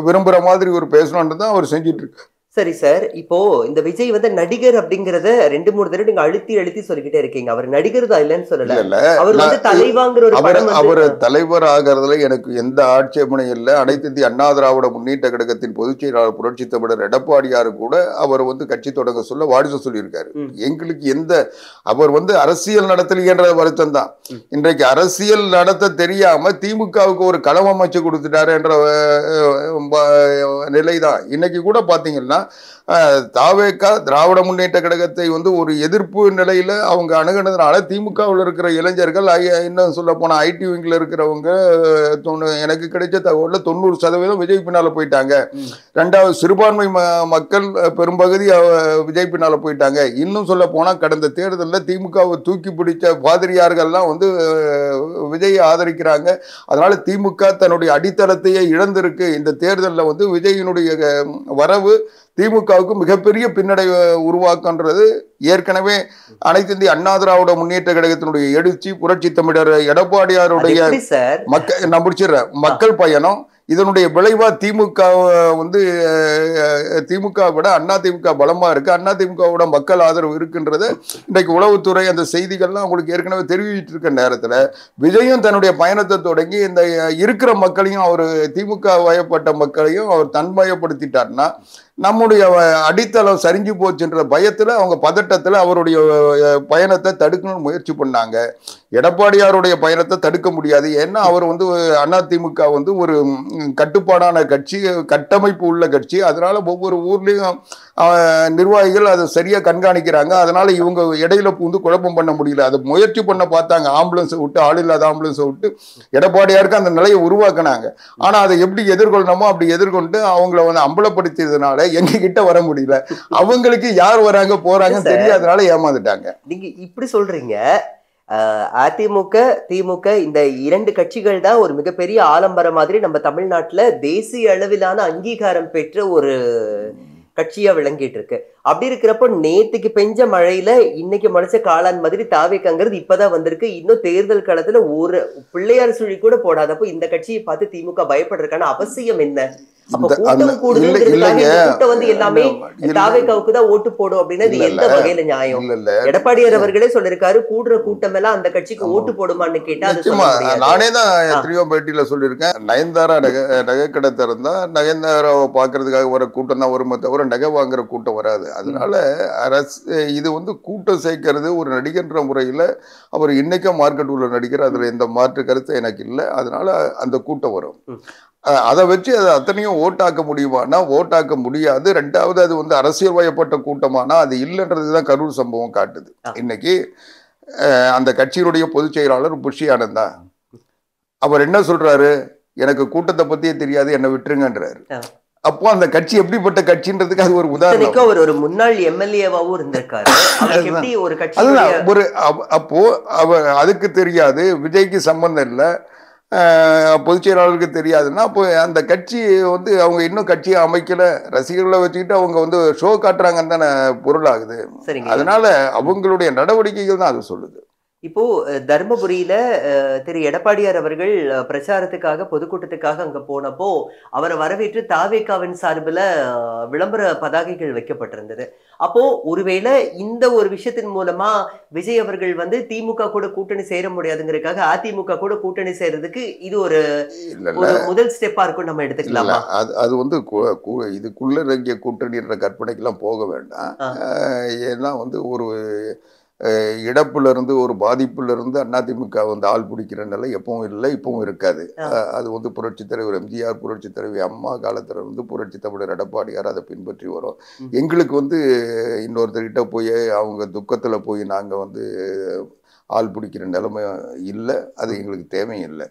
விரும்புற மாதிரி ஒரு பேசணும்னு தான் அவர் செஞ்சிட்டு இருக்கு. சரி சார், இப்போ இந்த விஜய் வந்து நடிகர் அப்படிங்கறத 2-3 தடவை நீங்க அழுத்தி சொல்லிக்கிட்டே இருக்கீங்க. அவர் நடிகர் தான் இல்லன்னு சொல்லல, அவர் வந்து தலைவாங்கிற ஒரு படம். அவர் தலைவர் ஆகிறதுல எனக்கு எந்த ஆட்சேபனையும் இல்லை. அனைத்து இந்திய அண்ணா திராவிட முன்னேற்ற கழகத்தின் பொதுச் செயலாளர் புரட்சி தமிழர் எடப்பாடியார் கூட அவர் வந்து கட்சி தொடங்க சொல்ல வாடிச சொல்லியிருக்காரு. எங்களுக்கு அவர் வந்து அரசியல் நடத்தலைன்ற வருத்தம் தான். இன்றைக்கு அரசியல் நடத்த தெரியாம திமுகவுக்கு ஒரு களம் அமைச்சு கொடுத்துட்டாரு என்ற நிலைதான். இன்னைக்கு கூட பாத்தீங்கன்னா தாவேகா திராவிட முன்னேற்ற கழகத்தை வந்து ஒரு எதிர்ப்பு நிலையில அவங்க அணுகுனதுனால திமுகவில் இருக்கிற இளைஞர்கள், இன்னும் சொல்ல போனா ஐடி விங்கில் இருக்கிறவங்க எனக்கு கிடைச்ச தகவல்ல 90% விஜய் பின்னால போயிட்டாங்க. 2வது சிறுபான்மை மக்கள் பெரும்பகுதி விஜய் பின்னால போயிட்டாங்க. இன்னும் சொல்ல போனா கடந்த தேர்தலில் திமுகவை தூக்கி பிடிச்ச பாதிரியார்கள்லாம் வந்து விஜயை ஆதரிக்கிறாங்க. அதனால திமுக தன்னுடைய அடித்தளத்தையே இழந்திருக்கு. இந்த தேர்தலில் வந்து விஜயினுடைய வரவு திமுகவுக்கு மிகப்பெரிய பின்னடைவை உருவாக்குன்றது ஏற்கனவே அனைத்து இந்திய அண்ணா திராவிட முன்னேற்ற கழகத்தினுடைய எழுச்சி, புரட்சி தமிழர் எடப்பாடியாருடைய நான் முடிச்சிடுறேன் மக்கள் பயணம், இதனுடைய விளைவா திமுக வந்து திமுக விட அண்ணா திமுக பலமா இருக்கு, அண்ணா திமுகவோட மக்கள் ஆதரவு இருக்குன்றது இன்றைக்கு உளவுத்துறை அந்த செய்திகள்லாம் உங்களுக்கு ஏற்கனவே தெரிவிச்சிட்டு இருக்க நேரத்துல விஜயும் தன்னுடைய பயணத்தை தொடங்கி இந்த இருக்கிற மக்களையும், அவர் திமுக வயப்பட்ட மக்களையும் அவர் தன்மயப்படுத்திட்டார்னா நம்முடைய அடித்தளம் சரிஞ்சு போச்சுன்ற பயத்துல அவங்க பதட்டத்துல அவருடைய பயணத்தை தடுக்கணும்னு முயற்சி பண்ணாங்க. எடப்பாடியாருடைய பயணத்தை தடுக்க முடியாது. ஏன்னா அவர் வந்து அதிமுக வந்து ஒரு கட்டுப்பாடான கட்சி, கட்டமைப்பு உள்ள கட்சி. அதனால ஒவ்வொரு ஊர்லயும் நிர்வாகிகள் அதை சரியா கண்காணிக்கிறாங்க. அதனால இவங்க இடையில பூந்து குழப்பம் பண்ண முடியல. அதை முயற்சி பண்ண பார்த்தாங்க. ஆம்புலன்ஸை விட்டு, ஆள் இல்லாத ஆம்புலன்ஸை விட்டு எடப்பாடியாருக்கு அந்த நிலையை உருவாக்குனாங்க. ஆனா அதை எப்படி எதிர்கொள்ளணுமோ அப்படி எதிர்கொண்டு அவங்கள வந்து அம்பலப்படுத்தியதுனால எங்க கிட்ட வர முடியல. அவங்களுக்கு யார் வராங்க போறாங்கன்னு தெரியாதனால ஏமாந்துட்டாங்க. நீங்க இப்படி சொல்றீங்க. அதிமுக, திமுக இந்த 2 கட்சிகள் தான் ஒரு மிகப்பெரிய ஆலம்பரம் மாதிரி நம்ம தமிழ்நாட்டுல தேசிய அளவிலான அங்கீகாரம் பெற்ற ஒரு கட்சியா விளங்கிட்டு இருக்கு. அப்படி இருக்கிறப்போ நேத்துக்கு பெஞ்ச மழையில இன்னைக்கு முளைச்ச காளான் மாதிரி தாவேக்காங்கிறது இப்பதான் வந்திருக்கு. இன்னும் தேர்தல் காலத்துல ஒரு பிள்ளையார் சுழி கூட போடாதப்போ இந்த கட்சியை பார்த்து திமுக பயப்படுறதுக்கான அவசியம் என்ன? அப்ப கூட்டம் கூட்டம் வந்து எல்லாமே தாவேக்காவுக்கு தான் ஓட்டு போடும் அப்படின்னா எந்த வகையில நியாயம்? எடப்பாடியார் அவர்களே சொல்லிருக்காரு, கூடுற கூட்டம் எல்லாம் அந்த கட்சிக்கு ஓட்டு போடுமான்னு கேட்டா நானே தான் எத்தனையோ பேட்டியில சொல்லியிருக்கேன். நயன்தாரா நகை கடை திறந்தா நயன்தாராவை பாக்குறதுக்காக வர கூட்டம் தான் வருமே தவிர நகை வாங்குற கூட்டம் வராது. அதனால இது வந்து கூட்டம் சேர்க்கிறது ஒரு நடிகன்ற முறையில அவர் இன்னைக்கும் மார்க்கெட் உள்ள நடிகர். அதுல எந்த மாற்று கருத்து எனக்கு இல்லை. அதனால அந்த கூட்டம் வரும். அதை வச்சு அதை அத்தனையும் ஓட்டாக்க முடியுமானா ஓட்டாக்க முடியாது. ரெண்டாவது அது வந்து அரசியல் வயப்பட்ட கூட்டமானா அது இல்லைன்றதுதான் கரூர் சம்பவம் காட்டுது. இன்னைக்கு அந்த கட்சியினுடைய பொதுச் செயலாளர் புஷி ஆனந்தா அவர் என்ன சொல்றாரு, எனக்கு கூட்டத்தை பத்தியே தெரியாது, என்னை விட்டுருங்கன்றாரு. அப்போ அந்த கட்சி எப்படிப்பட்ட கட்சின்றதுக்கு அது ஒரு உதாரணம். அவர் ஒரு முன்னாள் எம்எல்ஏவாவும் இருந்திருக்காரு. அப்போ அதுக்கு தெரியாது, விஜய்க்கு சம்பந்தம் இல்லை, பொதுச் செயலாளருக்கு தெரியாதுன்னா அப்போ அந்த கட்சி வந்து அவங்க இன்னும் கட்சியை அமைக்கல, ரசிகர்களை வச்சுக்கிட்டு அவங்க வந்து ஷோ காட்டுறாங்கன்னு தானே பொருள் ஆகுது. அதனால அவங்களுடைய நடவடிக்கைகள் தான் அது சொல்லுது. இப்போ தர்மபுரியில திரு எடப்பாடியார் அவர்கள் பிரச்சாரத்துக்காக பொதுக்கூட்டத்துக்காக அங்க போனப்போ அவரை வரவேற்று தாவேகாவின் சார்பில் விளம்பர பதாகைகள் வைக்கப்பட்டிருந்தது. அப்போ ஒருவேளை இந்த ஒரு விஷயத்தின் மூலமா விஜய் அவர்கள் வந்து திமுக கூட கூட்டணி சேர முடியாதுங்கிறதுக்காக அதிமுக கூட கூட்டணி சேர்றதுக்கு இது ஒரு முதல் ஸ்டெப்பா இருக்கும் நம்ம எடுத்துக்கலாமா? அது வந்து இதுக்குள்ள இறங்கிய கூட்டணின்ற கற்பனைக்கெல்லாம் போக வேண்டாம். ஏன்னா வந்து ஒரு இழப்புல இருந்து ஒரு பாதிப்புல இருந்து அதிமுக வந்து ஆள் பிடிக்கிற நிலை எப்பவும் இல்லை, இப்பவும் இருக்காது. அது வந்து புரட்சி தலைவர் எம்ஜிஆர், புரட்சி தலைவி அம்மா காலத்துல இருந்து புரட்சி தமிழர் எடப்பாடியார் அதை பின்பற்றி வரும். எங்களுக்கு வந்து இன்னொருத்தர்கிட்ட போய் அவங்க துக்கத்துல போய் நாங்க வந்து ஆள் பிடிக்கிற நிலைமை இல்லை, அது எங்களுக்கு தேவையில்லை.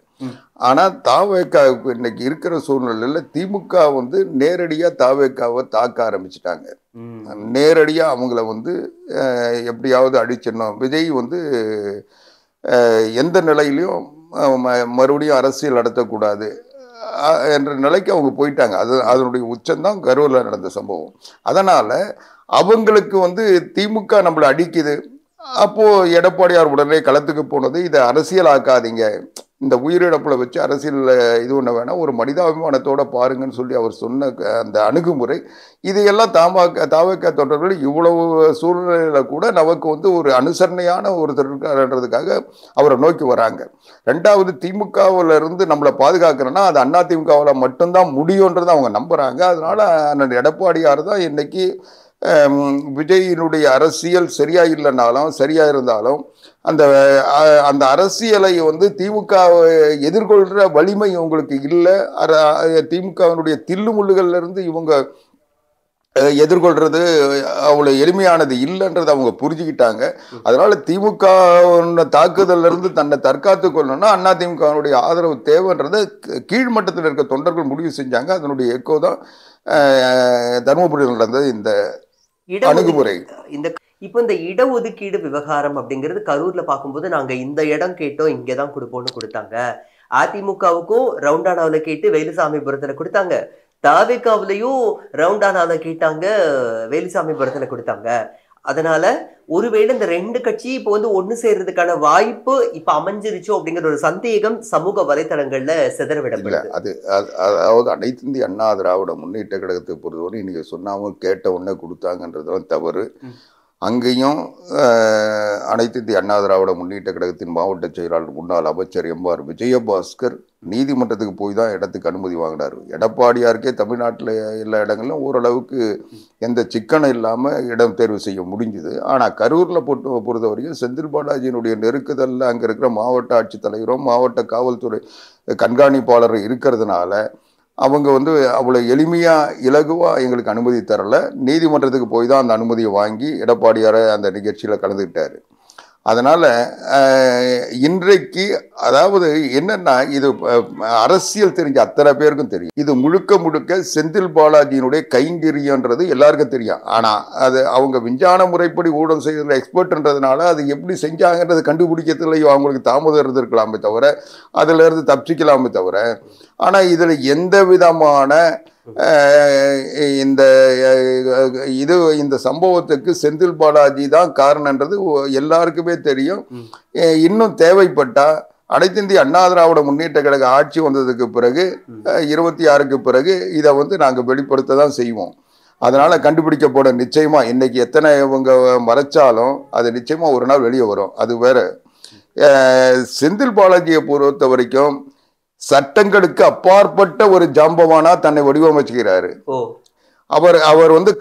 ஆனா தாவேக்காவுக்கு இன்னைக்கு இருக்கிற சூழ்நிலையில திமுக வந்து நேரடியா தாவேக்காவை தாக்க ஆரம்பிச்சுட்டாங்க. நேரடியா அவங்கள வந்து எப்படியாவது அடிச்சிடணும், விஜய் வந்து எந்த நிலையிலையும் மறுபடியும் அரசியல் நடத்தக்கூடாது என்ற நிலைக்கு அவங்க போயிட்டாங்க. அதனுடைய உச்சம்தான் கரூரில் நடந்த சம்பவம். அதனால அவங்களுக்கு வந்து திமுக நம்மளை அடிக்குது. அப்போ எடப்பாடியார் உடனே களத்துக்கு போனது, இதை அரசியல் ஆக்காதீங்க, இந்த உயிரிழப்புல வச்சு அரசியல் இது ஒண்ண வேணாம், ஒரு மனிதாபிமானத்தோட பாருங்கன்னு சொல்லி அவர் சொன்ன அந்த அணுகுமுறை, இதையெல்லாம் தாவேக்கா தொண்டர்கள் இவ்வளவு சூழ்நிலையில கூட நமக்கு வந்து ஒரு அனுசரணையான ஒருத்தர் இருக்காருன்றதுக்காக அவரை நோக்கி வராங்க. ரெண்டாவது, திமுகவில் இருந்து நம்மளை பாதுகாக்கிறோன்னா அது அதிமுகவில் மட்டும்தான் முடியும்ன்றதை அவங்க நம்புறாங்க. அதனால அண்ணன் எடப்பாடியார் தான் இன்னைக்கு விஜயினுடைய அரசியல் சரியா இல்லைனாலும் சரியா இருந்தாலும் அந்த அந்த அரசியலை வந்து திமுக எதிர்கொள்கிற வலிமை உங்களுக்கு இல்லை. திமுகவினுடைய தில்லுமுள்ளுகள்ல இருந்து இவங்க எதிர்கொள்றது அவ்வளோ எளிமையானது இல்லைன்றதை அவங்க புரிஞ்சுக்கிட்டாங்க. அதனால திமுக தாக்குதல்ல இருந்து தன்னை தற்காத்து கொள்ளணும்னா அதிமுகவினுடைய ஆதரவு தேவைன்றதை கீழ்மட்டத்தில் இருக்க தொண்டர்கள் முடிவு செஞ்சாங்க. அதனுடைய எக்கோ தான் தர்மபுரியில் நடந்தது இந்த அணுகுமுறை. இப்போ இந்த இடஒதுக்கீடு விவகாரம் அப்படிங்கிறது கரூர்ல பார்க்கும்போது நாங்க இந்த இடம் கேட்டோம் இங்கதான் கொடுப்போம்னு கொடுத்தாங்க. அதிமுகவுக்கும் ரவுண்டானாவில கேட்டு வேலுசாமிபுரத்துல கொடுத்தாங்க, தாவேக்காவிலையும் ரவுண்டானாவில கேட்டாங்க, வேலுசாமிபுரத்துல கொடுத்தாங்க. அதனால ஒருவேளை இந்த 2 கட்சி இப்போ வந்து ஒண்ணு சேர்றதுக்கான வாய்ப்பு இப்ப அமைஞ்சிருச்சோ அப்படிங்கிற ஒரு சந்தேகம் சமூக வலைத்தளங்கள்ல சிதறவிடப்படுது. அதாவது அனைத்து இந்திய அண்ணா திராவிட முன்னேற்ற கழகத்தை பொறுத்தவரை நீங்க சொன்னாம கேட்ட உடனே கொடுத்தாங்கன்றதுலாம் தவறு. அங்கேயும் அனைத்து இந்திய அண்ணா திராவிட முன்னேற்ற கழகத்தின் மாவட்ட செயலாளர் முன்னாள் அமைச்சர் எம்ஆர் விஜயபாஸ்கர் நீதிமன்றத்துக்கு போய் தான் இடத்துக்கு அனுமதி வாங்கினார். எடப்பாடியாருக்கே தமிழ்நாட்டில் எல்லா இடங்களிலும் ஓரளவுக்கு எந்த சிக்கனம் இல்லாமல் இடம் தேர்வு செய்ய முடிஞ்சுது. ஆனால் கரூரில் பொறுத்த வரைக்கும் செந்தில் பாலாஜியினுடைய நெருக்குதலில் அங்கே இருக்கிற மாவட்ட ஆட்சித்தலைவரும் மாவட்ட காவல்துறை கண்காணிப்பாளரும் இருக்கிறதுனால அவங்க அவ்வளோ எளிமையாக இலகுவாக எங்களுக்கு அனுமதி தரலை. நீதிமன்றத்துக்கு போய் தான் அந்த அனுமதியை வாங்கி எடப்பாடியாரை அந்த நிகழ்ச்சியில் கலந்துக்கிட்டார். அதனால் இன்றைக்கு அதாவது என்னென்னா இது அரசியல் தெரிஞ்ச அத்தனை பேருக்கும் தெரியும். இது முழுக்க முழுக்க செந்தில் பாலாஜியினுடைய கைங்கரியன்றது எல்லாருக்கும் தெரியும். ஆனால் அது அவங்க விஞ்ஞான முறைப்படி ஊழல் செய்யறதுல எக்ஸ்பர்ட்ன்றதுனால அது எப்படி செஞ்சாங்கன்றது கண்டுபிடிக்கிறதுலையும் அவங்களுக்கு தாமதம் இருந்திருக்கலாமே தவிர அதிலிருந்து தப்பிக்கலாமே தவிர. ஆனால் இதில் எந்த விதமான இந்த சம்பவத்துக்கு செந்தில் பாலாஜி தான் காரணன்றது எல்லாருக்குமே தெரியும். இன்னும் தேவைப்பட்டா அனைத்து இந்திய அண்ணா திராவிட முன்னேற்ற கழக ஆட்சி வந்ததுக்கு பிறகு 26க்கு பிறகு இதை நாங்கள் வெளிப்படுத்த தான் செய்வோம். அதனால கண்டுபிடிக்கப்பட நிச்சயமா இன்னைக்கு எத்தனை இவங்க மறைச்சாலும் அது நிச்சயமா ஒரு நாள் வெளியே வரும். அது வேற. செந்தில் பாலாஜியை பொறுத்த வரைக்கும் சட்டங்களுக்கு அப்பாற்பட்ட ஒரு ஜாம்பவானா தன்னை வடிவமைச்சுக்கிறாரு. அவர்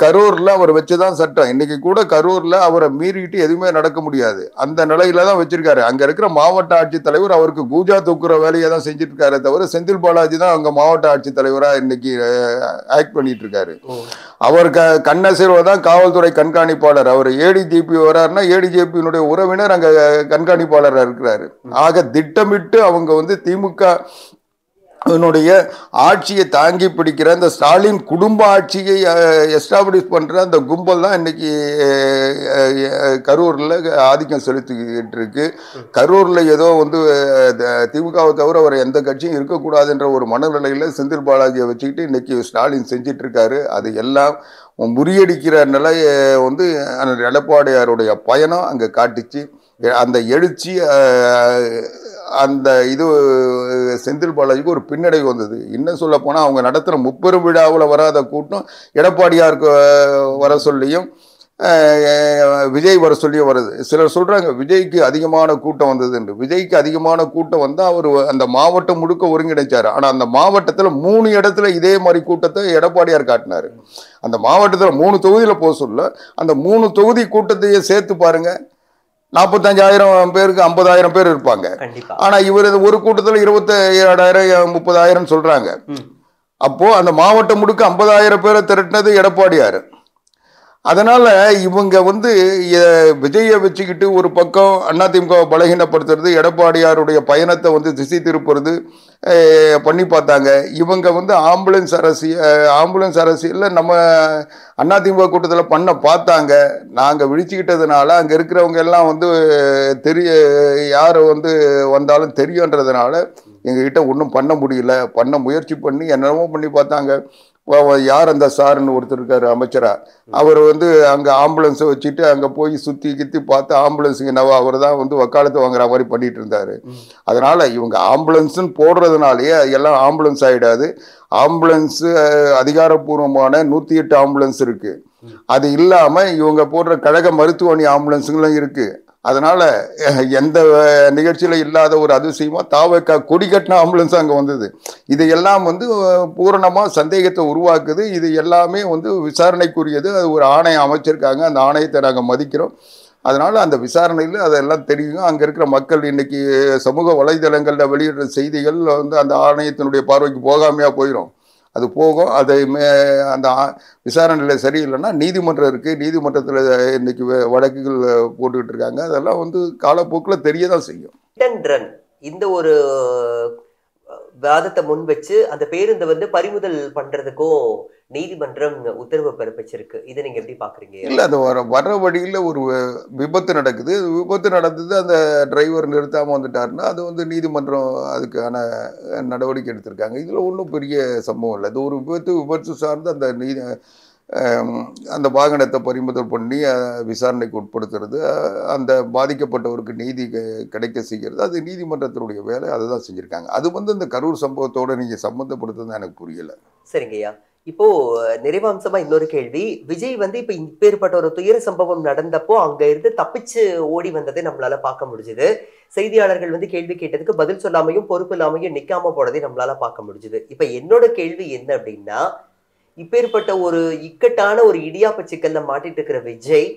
கரூர்ல அவர் வச்சுதான் சட்டம். இன்னைக்கு கூட கரூர்ல அவரை மீறிட்டு எதுவுமே நடக்க முடியாது. அந்த நிலையில தான் வச்சிருக்காரு. அங்க இருக்கிற மாவட்ட ஆட்சித்தலைவர் அவருக்கு கூஜா தூக்குற வேலையை தான் செஞ்சுட்டு இருக்காரு தவிர செந்தில் பாலாஜி தான் அங்க மாவட்ட ஆட்சித்தலைவரா இன்னைக்கு ஆக்ட் பண்ணிட்டு இருக்காரு. அவர் கண்ணசைவா தான் காவல்துறை கண்காணிப்பாளர். அவர் ஏடிஜிபி வர்றாருன்னா ஏடிஜிபியினுடைய உறவினர் அங்க கண்காணிப்பாளராக இருக்கிறாரு. ஆக திட்டமிட்டு அவங்க திமுக ஆட்சியை தாங்கி பிடிக்கிற இந்த ஸ்டாலின் குடும்ப ஆட்சியை எஸ்டாப்ளிஷ் பண்ற அந்த கும்பல் தான் இன்னைக்கு கரூர்ல ஆதிக்கம் செலுத்திக்கிட்டு இருக்கு. கரூர்ல ஏதோ திமுகவை தவிர அவர் எந்த கட்சியும் இருக்கக்கூடாதுன்ற ஒரு மனநிலையில செந்தில் பாலாஜியை வச்சுக்கிட்டு இன்னைக்கு ஸ்டாலின் செஞ்சிட்டு இருக்காரு. அது எல்லாம் முறியடிக்கிற நிலையை எடப்பாடியாருடைய பயணம் அங்க காட்டுச்சு. அந்த எழுச்சி அந்த செந்தில் பாலாஜிக்கு ஒரு பின்னடைவு வந்தது. இன்னும் சொல்ல போனால் அவங்க நடத்துகிற முப்பெரும் விழாவில் வராத கூட்டம் எடப்பாடியாருக்கு வர சொல்லியும் விஜய் வர சொல்லியும் வருது. சிலர் சொல்கிறாங்க விஜய்க்கு அதிகமான கூட்டம் வந்தது என்று. விஜய்க்கு அதிகமான கூட்டம் வந்தால் அவர் அந்த மாவட்டம் முழுக்க ஒருங்கிணைச்சார். ஆனால் அந்த மாவட்டத்தில் 3 இடத்துல இதே மாதிரி கூட்டத்தை எடப்பாடியார் காட்டினார். அந்த மாவட்டத்தில் 3 தொகுதியில் போக சொல்ல அந்த 3 தொகுதி கூட்டத்தையே சேர்த்து பாருங்க, 45,000 பேருக்கு 50,000 பேர் இருப்பாங்க. ஆனா இவர் ஒரு கூட்டத்தில் 27,000 30,000 சொல்றாங்க. அப்போ அந்த மாவட்டம் முழுக்க 50,000 பேரை திரட்டினது எடப்பாடியார். அதனால இவங்க விஜயை வச்சுக்கிட்டு ஒரு பக்கம் அதிமுக பலகீனப்படுத்துறது, எடப்பாடியாருடைய பயணத்தை திசை திருப்புறது பண்ணி பார்த்தாங்க. இவங்க ஆம்புலன்ஸ் அரசியல் நம்ம அதிமுக கூட்டத்தில் பண்ண பார்த்தாங்க. நாங்கள் விழிச்சுக்கிட்டதுனால அங்கே இருக்கிறவங்க எல்லாம் யார் வந்தாலும் தெரியுன்றதுனால எங்ககிட்ட ஒன்றும் பண்ண முடியல. பண்ண முயற்சி பண்ணி என்னென்னமோ பண்ணி பார்த்தாங்க. யார் அந்த சாருன்னு ஒருத்தர் இருக்காரு அமைச்சரா, அவர் அங்கே ஆம்புலன்ஸை வச்சுட்டு அங்கே போய் சுற்றி கித்தி பார்த்து ஆம்புலன்ஸுக்கு என்னவோ அவர் தான் வக்காலத்து வாங்குற மாதிரி பண்ணிட்டு இருந்தாரு. அதனால இவங்க ஆம்புலன்ஸ்ன்னு போடுறதுனாலேயே எல்லாம் ஆம்புலன்ஸ் ஆகிடாது. ஆம்புலன்ஸு அதிகாரப்பூர்வமான 108 ஆம்புலன்ஸ் இருக்கு. அது இல்லாமல் இவங்க போடுற கழக மருத்துவமனை ஆம்புலன்ஸுங்களும் இருக்கு. அதனால எந்த நிகழ்ச்சியில இல்லாத ஒரு அதிசயமா தாவக்கா கொடி கட்டின ஆம்புலன்ஸ் அங்கே வந்தது. இது எல்லாம் பூரணமா சந்தேகத்தை உருவாக்குது. இது எல்லாமே விசாரணைக்குரியது. அது ஒரு ஆணையம் அமைச்சிருக்காங்க. அந்த ஆணையத்தை நாங்கள் மதிக்கிறோம். அதனால அந்த விசாரணையில் அதெல்லாம் தெரியும். அங்கே இருக்கிற மக்கள் இன்னைக்கு சமூக வலைதளங்களில் வெளியிடுற செய்திகள் அந்த ஆணையத்தினுடைய பார்வைக்கு போகாமையா போயிடும். அது போகும். அதை அந்த விசாரணையில் சரியில்லைன்னா நீதிமன்றம் இருக்குது. நீதிமன்றத்தில் இன்னைக்கு வழக்குகள் போட்டுக்கிட்டு இருக்காங்க. அதெல்லாம் காலப்போக்கில் தெரிய தான் செய்யும். இந்த ஒரு வாதத்தை முன் வச்சு அந்த பேருந்து பறிமுதல் பண்றதுக்கும் நீதிமன்றம் உத்தரவு பிறப்பிச்சிருக்கு. இதை நீங்க எப்படி பாக்குறீங்க? இல்ல, அது வர வழியில ஒரு விபத்து நடக்குது. விபத்து நடந்தது, அந்த டிரைவர் நிறுத்தாம வந்துட்டாருன்னா அது நீதிமன்றம் அதுக்கான நடவடிக்கை எடுத்திருக்காங்க. இதுல ஒன்றும் பெரிய சம்பவம் இல்லை. அது ஒரு விபத்து சார்ந்து அந்த வாகனத்தை பறிமுதல் பண்ணி விசாரணைக்கு உட்படுத்துறது, அந்த பாதிக்கப்பட்டவருக்கு நீதி கிடைக்க செய்கிறது, அது நீதிமன்றத்தினுடைய வேலை. அதை தான் செஞ்சுருக்காங்க. அது இந்த கரூர் சம்பவத்தோடு நீங்கள் சம்மந்தப்படுத்துறது எனக்கு புரியலை. சரிங்கய்யா. இப்போ நிறைவாம்சமா இன்னொரு கேள்வி. விஜய் வந்து இப்ப இப்பேற்பட்ட ஒரு துயர சம்பவம் நடந்தப்போ அங்க இருந்து தப்பிச்சு ஓடி வந்ததை நம்மளால பார்க்க முடிஞ்சது. செய்தியாளர்கள் வந்து கேள்வி கேட்டதுக்கு பதில் சொல்லாமையும் பொறுப்பு இல்லாமையும் நிக்காம போனதை நம்மளால பார்க்க முடிஞ்சது. இப்ப என்னோட கேள்வி என்ன அப்படின்னா, இப்பேற்பட்ட ஒரு இக்கட்டான ஒரு இடியாப்ப சிக்கல்ல மாட்டிட்டு இருக்கிற விஜய்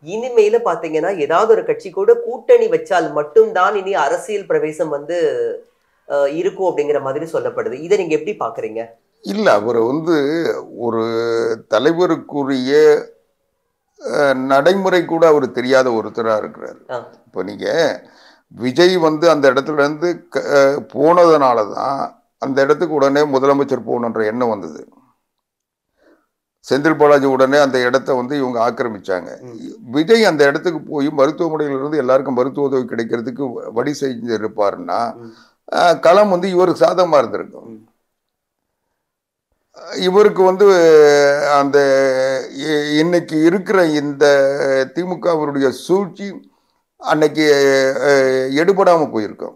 இனிமேல பாத்தீங்கன்னா ஏதாவது ஒரு கட்சி கூட கூட்டணி வச்சால் மட்டும்தான் இனி அரசியல் பிரவேசம் வந்து இருக்கும் அப்படிங்கிற மாதிரி சொல்லப்படுது. இதை நீங்க எப்படி பாக்குறீங்க? இல்ல அவர் வந்து ஒரு தலைவருக்குரிய நடைமுறை கூட அவர் தெரியாத ஒருத்தரா இருக்கிறார். இப்போ நீங்க விஜய் வந்து அந்த இடத்துல இருந்து போனதுனால தான் அந்த இடத்துக்கு உடனே முதலமைச்சர் போகணுன்ற எண்ணம் வந்தது. செந்தில் பாலாஜி உடனே அந்த இடத்த வந்து இவங்க ஆக்கிரமிச்சாங்க. விஜய் அந்த இடத்துக்கு போய் மருத்துவமனையிலிருந்து எல்லாருக்கும் மருத்துவ உதவி கிடைக்கிறதுக்கு வழி செஞ்சிருப்பாருன்னா களம் வந்து இவருக்கு சாதகமா இருந்திருக்கும். இவருக்கு வந்து அந்த இன்னைக்கு இருக்கிற இந்த திமுகவுடைய சூழ்ச்சி அன்னைக்கு எடுபடாம போயிருக்கும்.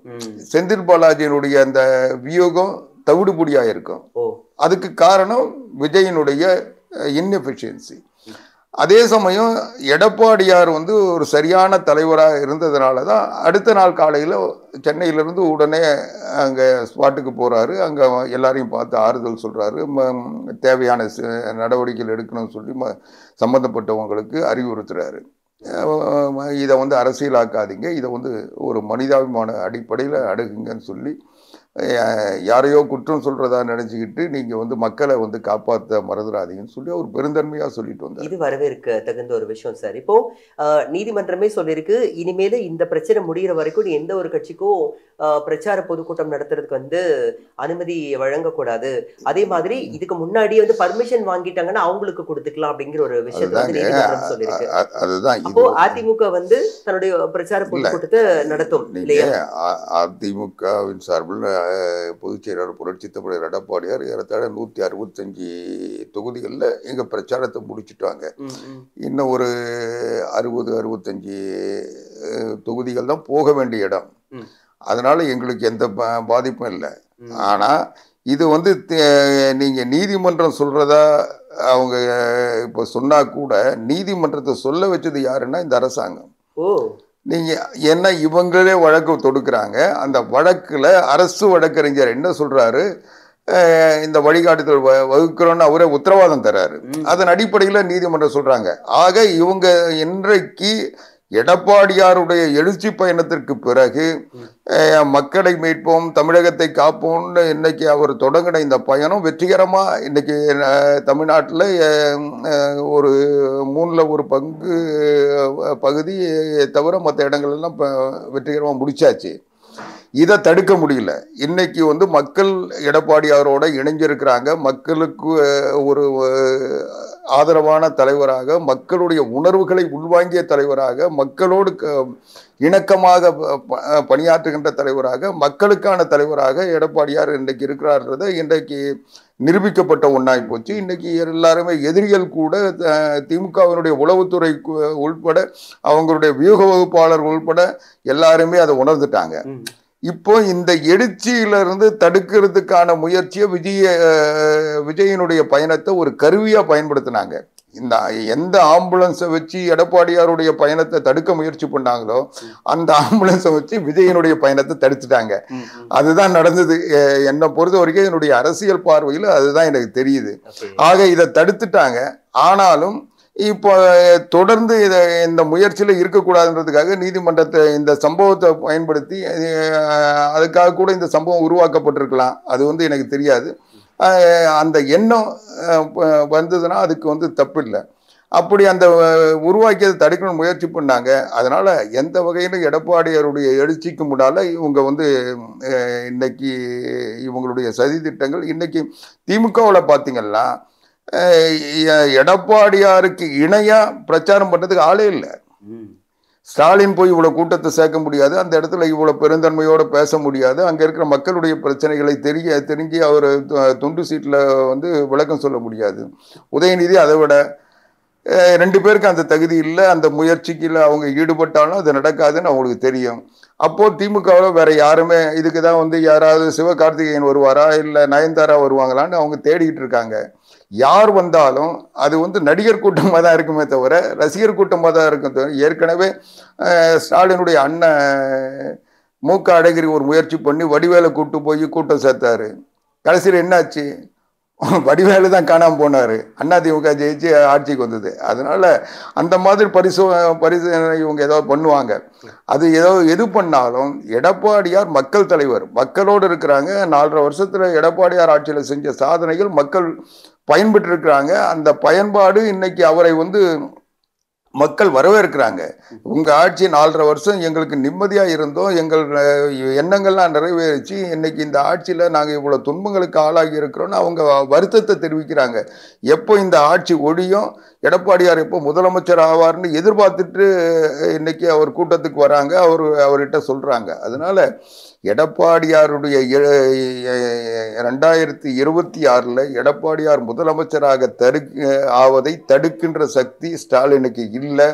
செந்தில் பாலாஜியினுடைய அந்த வியோகம் தவிடுபடியா இருக்கும். அதுக்கு காரணம் விஜயினுடைய இன்எஃபிஷியன்சி. அதே சமயம் எடப்பாடியார் வந்து ஒரு சரியான தலைவராக இருந்ததுனால தான் அடுத்த நாள் காலையில் சென்னையிலிருந்து உடனே அங்கே ஸ்பாட்டுக்கு போகிறாரு. அங்கே எல்லாரையும் பார்த்து ஆறுதல் சொல்கிறாரு. தேவையான நடவடிக்கைகள் எடுக்கணும்னு சொல்லி சம்மந்தப்பட்டவங்களுக்கு அறிவுறுத்துறாரு. இதை வந்து அரசியலாக்காதீங்க, இதை வந்து ஒரு மனிதாபிமான அடிப்படையில் அணுகுங்கன்னு சொல்லி யாரையோ குற்றம் சொல்றதா நினைச்சுக்கிட்டு நீங்க வந்து மக்களை வந்து காப்பாற்ற மறந்துடாதீங்கன்னு சொல்லி அவர் பெருந்தன்மையா சொல்லிட்டு வந்தார். இது வரவேற்க தகுந்த ஒரு விஷயம் சார். இப்போ நீதிமன்றமே சொல்லியிருக்கு, இனிமேல இந்த பிரச்சனை முடிகிற வரைக்கும் எந்த ஒரு கட்சிக்கும் பிரச்சார பொதுக்கூட்டம் நடத்துறதுக்கு வந்து அனுமதி வழங்கக்கூடாது. அதே மாதிரி இதுக்கு முன்னாடியே வந்து பர்மிஷன் வாங்கிட்டாங்கன்னா அவங்களுக்கு கொடுத்துக்கலாம் அப்படிங்கிற ஒரு விஷயத்தை வந்து நீதிமன்றம் சொல்லியிருக்கு. அதுதான் அப்போ அதிமுக வந்து தன்னுடைய பிரச்சார பொதுக்கூட்டத்தை நடத்தும் இல்லையா? அதிமுகவின் சார்பில் பொதுச் செயலாளர் புரட்சி தமிழர் எடப்பாடியார் ஏறத்தாழ 165 தொகுதிகளில் எங்க பிரச்சாரத்தை முடிச்சுட்டாங்க. இன்னும் ஒரு 60-65 தொகுதிகள் தான் போக வேண்டிய இடம். அதனால எங்களுக்கு எந்த பாதிப்பும் இல்லை. ஆனா இது வந்து நீங்க நீதிமன்றம் சொல்றதா அவங்க இப்ப சொன்னா கூட நீதிமன்றத்தை சொல்ல வச்சது யாருன்னா இந்த அரசாங்கம். நீங்க என்ன இவங்களே வழக்கு தொடுக்கிறாங்க. அந்த வழக்குல அரசு வழக்கறிஞர் என்ன சொல்றாரு, இந்த வழிகாட்டுதல் வகுக்கிறோன்னு அவரே உத்தரவாதம் தர்றாரு. அதன் அடிப்படையில் நீதிமன்றம் சொல்றாங்க. ஆக இவங்க இன்றைக்கு எடப்பாடியாருடைய எழுச்சி பயணத்திற்கு பிறகு மக்களை மீட்போம், தமிழகத்தை காப்போம்னு இன்னைக்கு அவர் தொடங்கின இந்த பயணம் வெற்றிகரமா இன்னைக்கு தமிழ்நாட்டில் ஒரு 1/3 பகுதி தவிர மற்ற இடங்கள்லாம் வெற்றிகரமாக முடிச்சாச்சு. இதை தடுக்க முடியல. இன்னைக்கு வந்து மக்கள் எடப்பாடியாரோட இணைஞ்சிருக்கிறாங்க. மக்களுக்கு ஒரு ஆதரவான தலைவராக, மக்களுடைய உணர்வுகளை உள்வாங்கிய தலைவராக, மக்களோடு இணக்கமாக பணியாற்றுகின்ற தலைவராக, மக்களுக்கான தலைவராக எடப்பாடியார் இன்றைக்கு இருக்கிறார்ன்றதை இன்றைக்கு நிரூபிக்கப்பட்ட ஒன்றாய் போச்சு. இன்னைக்கு எல்லாருமே எதிரிகள் கூட திமுகவினுடைய உளவுத்துறை உள்பட அவங்களுடைய வியூக வகுப்பாளர் உள்பட எல்லாருமே அதை உணர்ந்துட்டாங்க. இப்போ இந்த எழுச்சியிலிருந்து தடுக்கிறதுக்கான முயற்சியை விஜயனுடைய பயணத்தை ஒரு கருவியா பயன்படுத்தினாங்க. இந்த எந்த ஆம்புலன்ஸை வச்சு எடப்பாடியாருடைய பயணத்தை தடுக்க முயற்சி பண்ணாங்களோ அந்த ஆம்புலன்ஸை வச்சு விஜயனுடைய பயணத்தை தடுத்துட்டாங்க. அதுதான் நடந்தது. என்னை பொறுத்த வரைக்கும் என்னுடைய அரசியல் பார்வையில் அதுதான் எனக்கு தெரியுது. ஆக இதை தடுத்துட்டாங்க. ஆனாலும் இப்போ தொடர்ந்து இந்த முயற்சியில் இருக்கக்கூடாதுன்றதுக்காக நீதிமன்றத்தை இந்த சம்பவத்தை பயன்படுத்தி அதுக்காக கூட இந்த சம்பவம் உருவாக்கப்பட்டிருக்கலாம். அது வந்து எனக்கு தெரியாது. அந்த எண்ணம் வந்ததுன்னா அதுக்கு வந்து தப்பு இல்லை. அப்படி அந்த உருவாக்கியதை தடுக்கணும்னு முயற்சி பண்ணாங்க. அதனால எந்த வகையிலும் எடப்பாடியாருடைய எழுச்சிக்கு முன்னால இவங்க வந்து இன்னைக்கு இவங்களுடைய சதி திட்டங்கள் இன்னைக்கு திமுகவில் பார்த்தீங்கன்னா எடப்பாடியாருக்கு இணையா பிரச்சாரம் பண்றதுக்கு ஆளே இல்லை. ஸ்டாலின் போய் இவ்வளவு கூட்டத்தை சேர்க்க முடியாது, அந்த இடத்துல இவ்வளவு பெருந்தன்மையோட பேச முடியாது, அங்க இருக்கிற மக்களுடைய பிரச்சனைகளை தெரிஞ்சு அவர் துண்டு சீட்ல வந்து விளக்கம் சொல்ல முடியாது. உதயநிதி அதை விட 2 பேருக்கு அந்த தகுதி இல்லை. அந்த முயற்சிக்கு அவங்க ஈடுபட்டாலும் அது நடக்காதுன்னு அவங்களுக்கு தெரியும். அப்போ திமுகவில் வேற யாருமே இதுக்கு தான் வந்து யாராவது சிவகார்த்திகேயன் வருவாரா இல்லை நயன்தாரா வருவாங்களான்னு அவங்க தேடிக்கிட்டு இருக்காங்க. யார் வந்தாலும் அது வந்து நடிகர் கூட்டமாக தான் இருக்குமே தவிர ரசிகர் கூட்டமாக தான் இருக்கும் தவிர. ஏற்கனவே ஸ்டாலினுடைய அண்ணன் மூக்க அழகிரி ஒரு முயற்சி பண்ணி வடிவேலை கூட்டு போய் கூட்டம் சேர்த்தாரு. கடைசியில் என்னாச்சு? வடிவேலு தான் காணாமல் போனார். அதிமுக ஜெயிச்சு ஆட்சிக்கு வந்தது. அதனால அந்த மாதிரி பரிசோதனை இவங்க ஏதாவது பண்ணுவாங்க. அது எது பண்ணாலும் எடப்பாடியார் மக்கள் தலைவர், மக்களோடு இருக்கிறாங்க. 4.5 வருஷத்துல எடப்பாடியார் ஆட்சியில் செஞ்ச சாதனைகள் மக்கள் பயன்பெற்று இருக்கிறாங்க. அந்த பயன்பாடு இன்னைக்கு அவரை வந்து மக்கள் வரவேற்கிறாங்க. உங்க ஆட்சி 4.5 வருஷம் எங்களுக்கு நிம்மதியா இருந்தோம், எங்கள் எண்ணங்கள்லாம் நிறைவேறிச்சு, இன்னைக்கு இந்த ஆட்சியில நாங்க இவ்வளவு துன்பங்களுக்கு ஆளாகி இருக்கிறோம்னு அவங்க வருத்தத்தை தெரிவிக்கிறாங்க. எப்போ இந்த ஆட்சி ஒழியும், எடப்பாடியார் எப்போ முதலமைச்சர் ஆவார்னு எதிர்பார்த்துட்டு இன்னைக்கு அவர் கூட்டத்துக்கு வராங்க, அவர்கிட்ட சொல்றாங்க. அதனால எடப்பாடியாருடைய 2026 எடப்பாடியார் முதலமைச்சராக ஆவதை தடுக்கின்ற சக்தி ஸ்டாலினுக்கு இல்லை.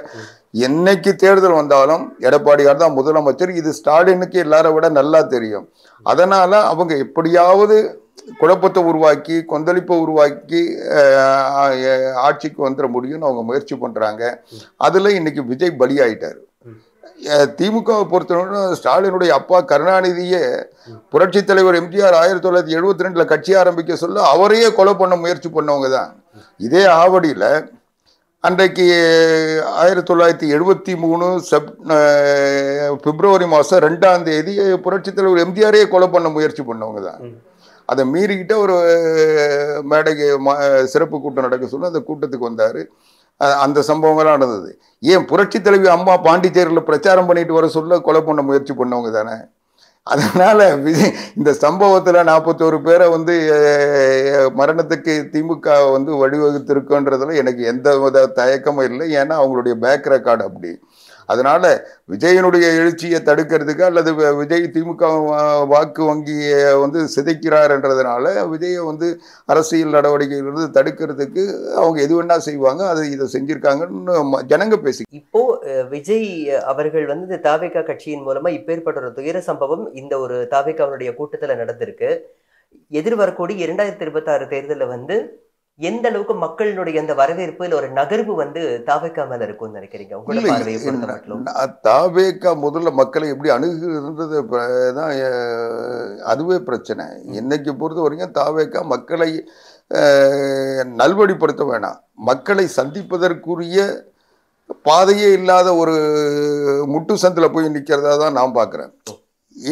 என்னைக்கு தேர்தல் வந்தாலும் எடப்பாடியார் தான் முதலமைச்சர். இது ஸ்டாலினுக்கு எல்லாரை விட நல்லா தெரியும். அதனால அவங்க எப்படியாவது குழப்பத்தை உருவாக்கி கொந்தளிப்பை உருவாக்கி ஆட்சிக்கு வந்துட முடியும்னு அவங்க முயற்சி பண்றாங்க. அதுல இன்னைக்கு விஜய் பலியாயிட்டாரு. திமுகவை பொறுத்தவரை ஸ்டாலினுடைய அப்பா கருணாநிதியே புரட்சி தலைவர் எம்ஜிஆர் 1972 கட்சி ஆரம்பிக்க சொல்ல அவரையே கொலை பண்ண முயற்சி பண்ணவங்க தான். இதே ஆவடியில் அன்றைக்கு 1973 பிப்ரவரி மாதம் 2ஆம் தேதி புரட்சி தலைவர் எம்ஜிஆரையே கொலை பண்ண முயற்சி பண்ணவங்க தான். அதை மீறிக்கிட்ட ஒரு மேடைக்கு சிறப்பு கூட்டம் நடக்க சொல்ல அந்த கூட்டத்துக்கு வந்தார். அந்த சம்பவங்கள்லாம் நடந்தது. ஏன் புரட்சி தலைவி அம்மா பாண்டிச்சேரியில் பிரச்சாரம் பண்ணிட்டு வர சொல்ல கொலை பண்ண முயற்சி பண்ணவங்க தானே. அதனால இந்த சம்பவத்தில் 41 பேரை வந்து மரணத்துக்கு திமுக வந்து வழிவகுத்திருக்குன்றதுல எனக்கு எந்த வித தயக்கமும் இல்லை. ஏன்னா அவங்களுடைய பேக் ரெக்கார்டு அப்படி. அதனால விஜயனுடைய எழுச்சியை தடுக்கிறதுக்கு அல்லது விஜய் திமுக வாக்கு வங்கியை வந்து சிதைக்கிறார் என்றதுனால விஜயை வந்து அரசியல் நடவடிக்கையிலிருந்து தடுக்கிறதுக்கு அவங்க எது வேணா செய்வாங்க. அது இதை செஞ்சிருக்காங்கன்னு ஜனங்க பேசி. இப்போ விஜய் அவர்கள் வந்து இந்த தாவேகா கட்சியின் மூலமா இப்பேற்பட்ட ஒரு துயர சம்பவம் இந்த ஒரு தாவேகாவுடைய கூட்டத்துல நடந்திருக்கு. எதிர்வரக்கூடிய 2026 தேர்தலில் வந்து எந்த அளவுக்கு மக்களுடைய அந்த வரவேற்பு இல்ல ஒரு நகர்வு வந்து தாவேகா மேல இருக்கும்னு நினைக்கிறீங்க? உங்களோட பார்வையை பொறுத்த மட்டும். தாவேகா முதல்ல மக்களை எப்படி அணுகுறது தான் அதுவே பிரச்சனை. இன்னைக்கு பொறுத்த வரைக்கும் தாவேகா மக்களை நல்வழிப்படுத்த வேணாம், மக்களை சந்திப்பதற்குரிய பாதையே இல்லாத ஒரு முட்டு சந்தில் போய் நிற்கிறதா தான் நான் பார்க்குறேன்.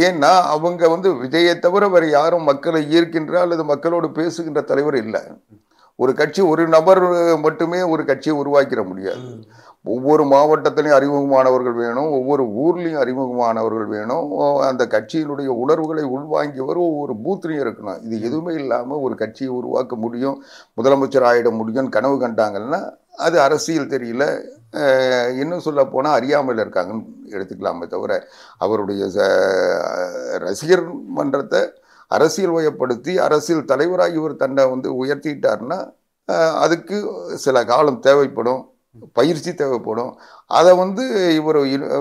ஏன்னா அவங்க வந்து விஜயை தவிர வேறு யாரும் மக்களை ஈர்க்கின்ற அல்லது மக்களோடு பேசுகின்ற தலைவர் இல்லை. ஒரு கட்சி ஒரு நபர் மட்டுமே ஒரு கட்சியை உருவாக்கிட முடியாது. ஒவ்வொரு மாவட்டத்திலையும் அறிமுகமானவர்கள் வேணும், ஒவ்வொரு ஊர்லேயும் அறிமுகமானவர்கள் வேணும், அந்த கட்சியினுடைய உணர்வுகளை உள்வாங்கியவர் ஒவ்வொரு பூத்லையும் இருக்கணும். இது எதுவுமே இல்லாமல் ஒரு கட்சியை உருவாக்க முடியும், முதலமைச்சர் ஆகிட முடியும்னு கனவு கண்டாங்கன்னா அது அரசியல் தெரியல, இன்னும் சொல்ல போனால் அறியாமல் இருக்காங்கன்னு எடுத்துக்கலாமே தவிர அவருடைய ரசிகர் மன்றத்தை அரசியல் வயப்படுத்தி அரசியல் தலைவராக இவர் தன்னை வந்து உயர்த்திட்டார்னா அதுக்கு சில காலம் தேவைப்படும், பயிற்சி தேவைப்படும். அதை வந்து இவர்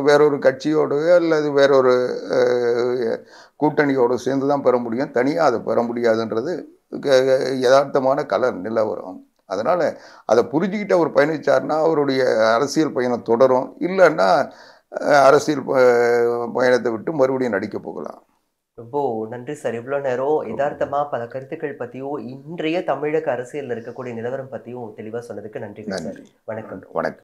வேறொரு கட்சியோடு அல்லது வேறொரு கூட்டணியோடு சேர்ந்து தான் பெற முடியும், தனியாக அதை பெற முடியாதுன்றது யதார்த்தமான நிலவரம். அதனால் அதை புரிஞ்சுக்கிட்டு அவர் பயணித்தார்னா அவருடைய அரசியல் பயணம் தொடரும். இல்லைன்னா அரசியல் பயணத்தை விட்டு மறுபடியும் நடிக்க போகலாம். ரொம்ப நன்றி சார். இவ்வளோ நேரம் யதார்த்தமா பல கருத்துக்கள் பற்றியும் இன்றைய தமிழக அரசியலில் இருக்கக்கூடிய நிலவரம் பற்றியும் தெளிவாக சொன்னதுக்கு நன்றி சார். வணக்கம். வணக்கம்.